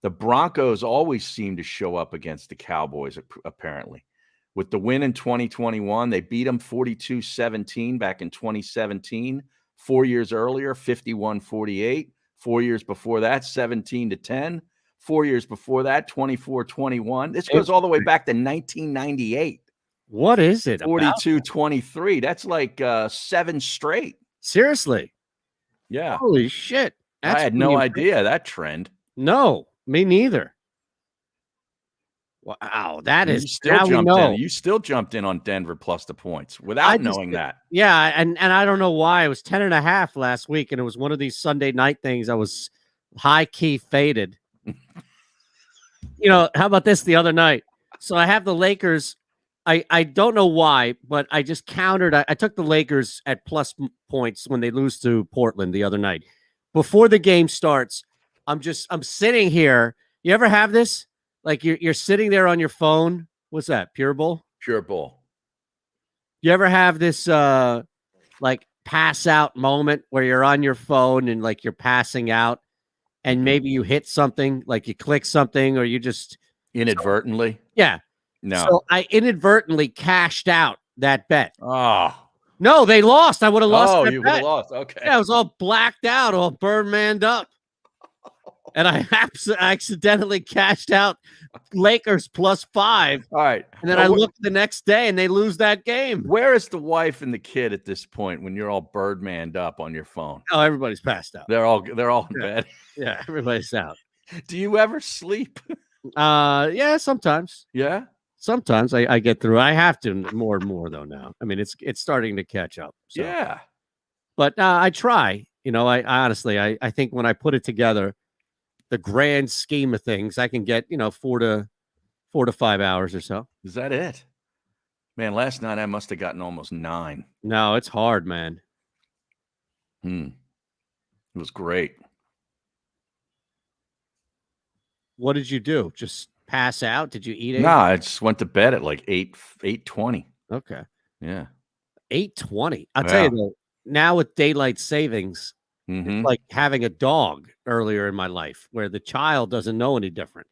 the Broncos always seem to show up against the Cowboys, apparently. With the win in 2021, they beat them 42-17 back in 2017. 4 years earlier, 51-48. 4 years before that, 17-10. 4 years before that, 24-21. This goes all the way back to 1998. What is it? 42-23. That's like 7 straight. Seriously? Yeah. Holy shit. I had no idea that trend. No, me neither. Wow, that is You still jumped in on Denver plus the points without knowing that. Yeah, and I don't know why. It was 10.5 last week, and it was one of these Sunday night things. I was high-key faded. How about this the other night? So I have the Lakers I don't know why, but I just countered. I took the Lakers at plus points when they lose to Portland the other night. Before the game starts, I'm sitting here. You ever have this? Like you're sitting there on your phone. What's that? Pure Bull? Pure Bull. You ever have this like pass out moment where you're on your phone and like you're passing out and maybe you hit something, like you click something or you just inadvertently? Yeah. No. So I inadvertently cashed out that bet. Oh. No, they lost. I would have lost. Oh, that you would have bet. lost. Okay. Yeah, I was all blacked out, all Birdmaned up. And I accidentally cashed out Lakers +5. All right. And then I looked the next day and they lose that game. Where is the wife and the kid at this point when you're all Birdmaned up on your phone? Oh, everybody's passed out. They're all in bed. Yeah, everybody's out. Do you ever sleep? Yeah, sometimes. Yeah. Sometimes I get through. I have to more and more though now. I mean, it's starting to catch up. So. Yeah. But I try. You know, I honestly I think when I put it together, the grand scheme of things, I can get 4 to 5 hours or so. Is that it? Man, last night I must have gotten almost 9. No, it's hard, man. It was great. What did you do? Just pass out? Did you eat anything? No, I just went to bed at like 8:20. Okay. Yeah. 8:20. I'll tell you though, now with daylight savings, it's like having a dog earlier in my life where the child doesn't know any different.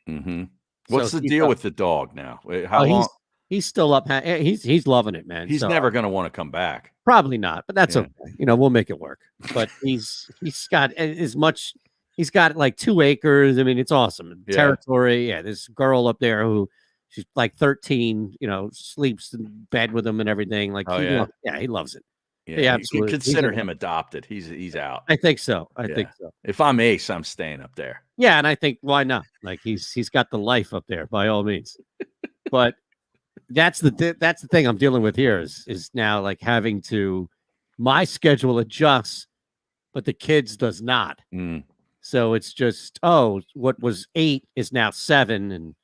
What's the deal with the dog now? How long? He's still up. He's loving it, man. He's never going to want to come back. Probably not, but that's okay. We'll make it work. But he's got as much. He's got like 2 acres. I mean, it's awesome territory. Yeah, this girl up there who she's like 13. Sleeps in bed with him and everything. Like, he loves it. Yeah, absolutely. You consider him adopted. He's out. I think so. I think so. If I'm Ace, I'm staying up there. Yeah, and I think why not? Like he's got the life up there by all means. But that's the thing I'm dealing with here is now like having to my schedule adjusts, but the kids does not. So it's just what was 8 is now 7, and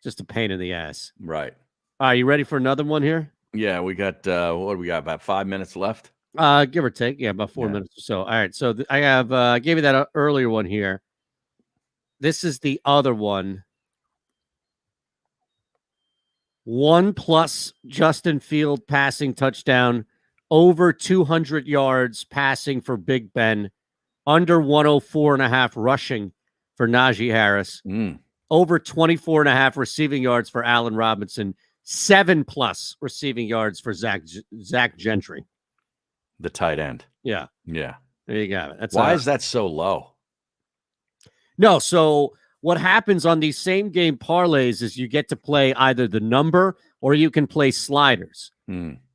just a pain in the ass. Right. Are you ready for another one here? Yeah, we got what do we got? About 5 minutes left. Give or take. Yeah, about 4 minutes or so. All right. So I have I gave you that earlier one here. This is the other one. 1+ Justin Field passing touchdown, over 200 yards passing for Big Ben, under 104.5 rushing for Najee Harris, over 24.5 receiving yards for Allen Robinson, 7+ receiving yards for Zach Gentry, the tight end. Yeah. There you go. That's why is that so low? No, so what happens on these same game parlays is you get to play either the number or you can play sliders.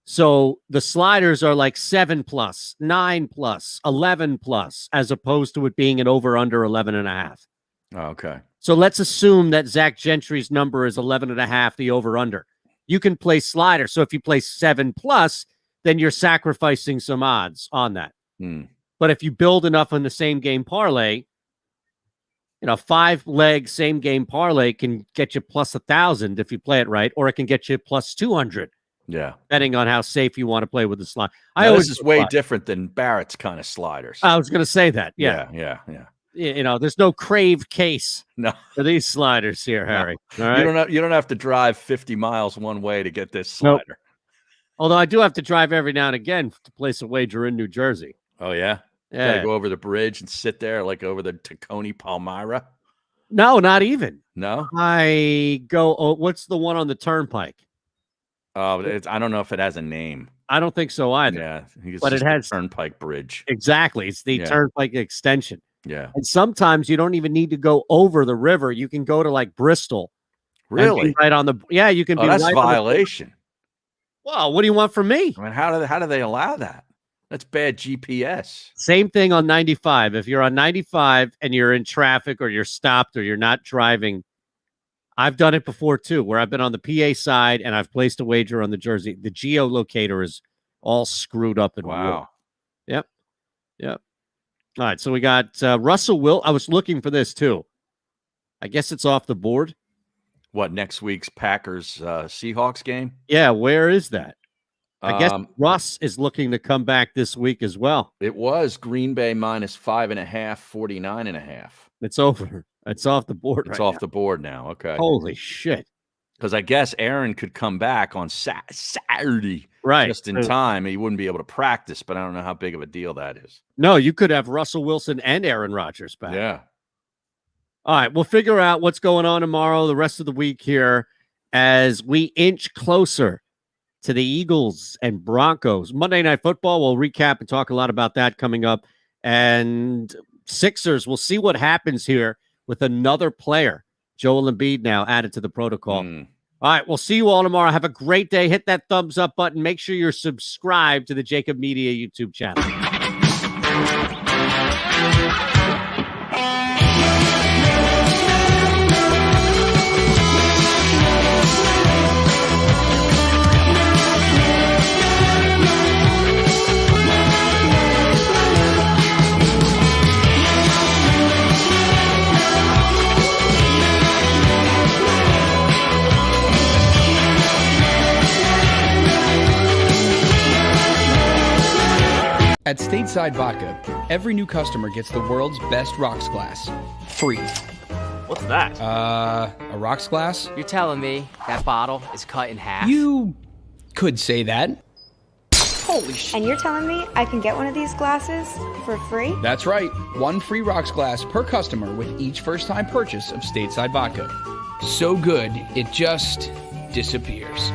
So the sliders are like 7+, 9+, 11+, as opposed to it being an over under 11.5. Okay. So let's assume that Zach Gentry's number is 11.5, the over under. You can play slider. So if you play 7+, then you're sacrificing some odds on that. But if you build enough in the same game parlay, 5-leg same game parlay can get you +1,000 if you play it right, or it can get you +200. Yeah. Depending on how safe you want to play with the slide. This is way different than Barrett's kind of sliders. I was going to say that. Yeah. There's no crave case for these sliders here, Harry. All right? You don't have to drive 50 miles one way to get this slider. Nope. Although I do have to drive every now and again to place a wager in New Jersey. Oh, yeah? Yeah. Gotta go over the bridge and sit there like over the Tacony Palmyra? No, not even. No? I go, what's the one on the turnpike? I don't know if it has a name. I don't think so either. Yeah. But it has Turnpike Bridge. Exactly. It's the Turnpike extension. Yeah. And sometimes you don't even need to go over the river. You can go to like Bristol. Really? Right on the you can be that's right violation. Well, what do you want from me? I mean, how do they allow that? That's bad GPS. Same thing on 95. If you're on 95 and you're in traffic or you're stopped or you're not driving, I've done it before too, where I've been on the PA side and I've placed a wager on the Jersey. The geolocator is all screwed up and wow. Yep. All right, so we got Russell I was looking for this too. I guess it's off the board. What, next week's Packers Seahawks game? Yeah, where is that? I guess Russ is looking to come back this week as well. It was Green Bay -5.5, 49.5. It's over. It's off the board. It's off the board now. Okay. Holy shit. Because I guess Aaron could come back on Saturday, right? Just in time. He wouldn't be able to practice, but I don't know how big of a deal that is. No, you could have Russell Wilson and Aaron Rodgers back. Yeah. All right, we'll figure out what's going on tomorrow, the rest of the week here, as we inch closer to the Eagles and Broncos. Monday Night Football, we'll recap and talk a lot about that coming up. And Sixers, we'll see what happens here with another player, Joel Embiid, now added to the protocol. All right, we'll see you all tomorrow. Have a great day. Hit that thumbs up button. Make sure you're subscribed to the JAKIB Media YouTube channel. At Stateside Vodka, every new customer gets the world's best rocks glass, free. What's that? A rocks glass? You're telling me that bottle is cut in half? You could say that. Holy shit. And you're telling me I can get one of these glasses for free? That's right. One free rocks glass per customer with each first-time purchase of Stateside Vodka. So good, it just disappears.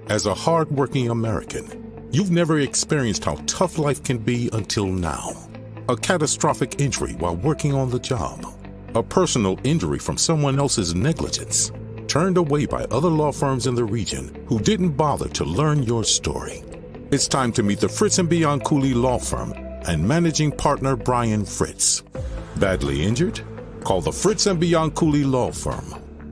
As a hard-working American, you've never experienced how tough life can be until now. A catastrophic injury while working on the job. A personal injury from someone else's negligence. Turned away by other law firms in the region who didn't bother to learn your story. It's time to meet the Fritz & Bianculli Law Firm and managing partner Brian Fritz. Badly injured? Call the Fritz & Bianculli Law Firm.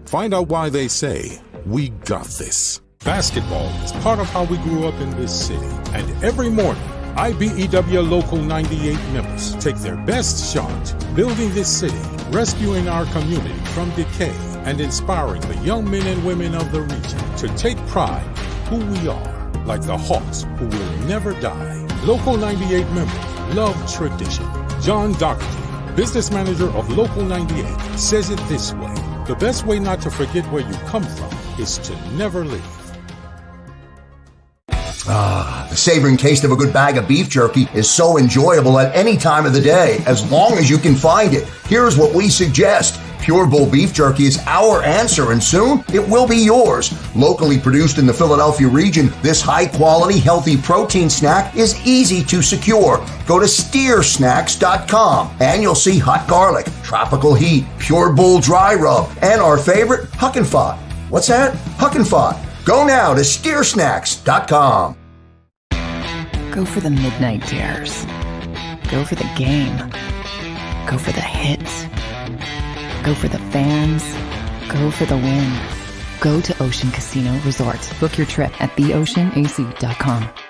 Find out why they say, "We got this." Basketball is part of how we grew up in this city. And every morning, IBEW Local 98 members take their best shot, building this city, rescuing our community from decay, and inspiring the young men and women of the region to take pride in who we are, like the Hawks who will never die. Local 98 members love tradition. John Doherty, business manager of Local 98, says it this way: the best way not to forget where you come from is to never leave. The savoring taste of a good bag of beef jerky is so enjoyable at any time of the day, as long as you can find it. Here's what we suggest. Pure Bull beef jerky is our answer, and soon it will be yours. Locally produced in the Philadelphia region, this high-quality, healthy protein snack is easy to secure. Go to steersnacks.com, and you'll see hot garlic, tropical heat, Pure Bull dry rub, and our favorite, Huck and Fod. What's that? Huck and Fod. Go now to steersnacks.com. Go for the midnight dares. Go for the game. Go for the hits. Go for the fans. Go for the win. Go to Ocean Casino Resort. Book your trip at theoceanac.com.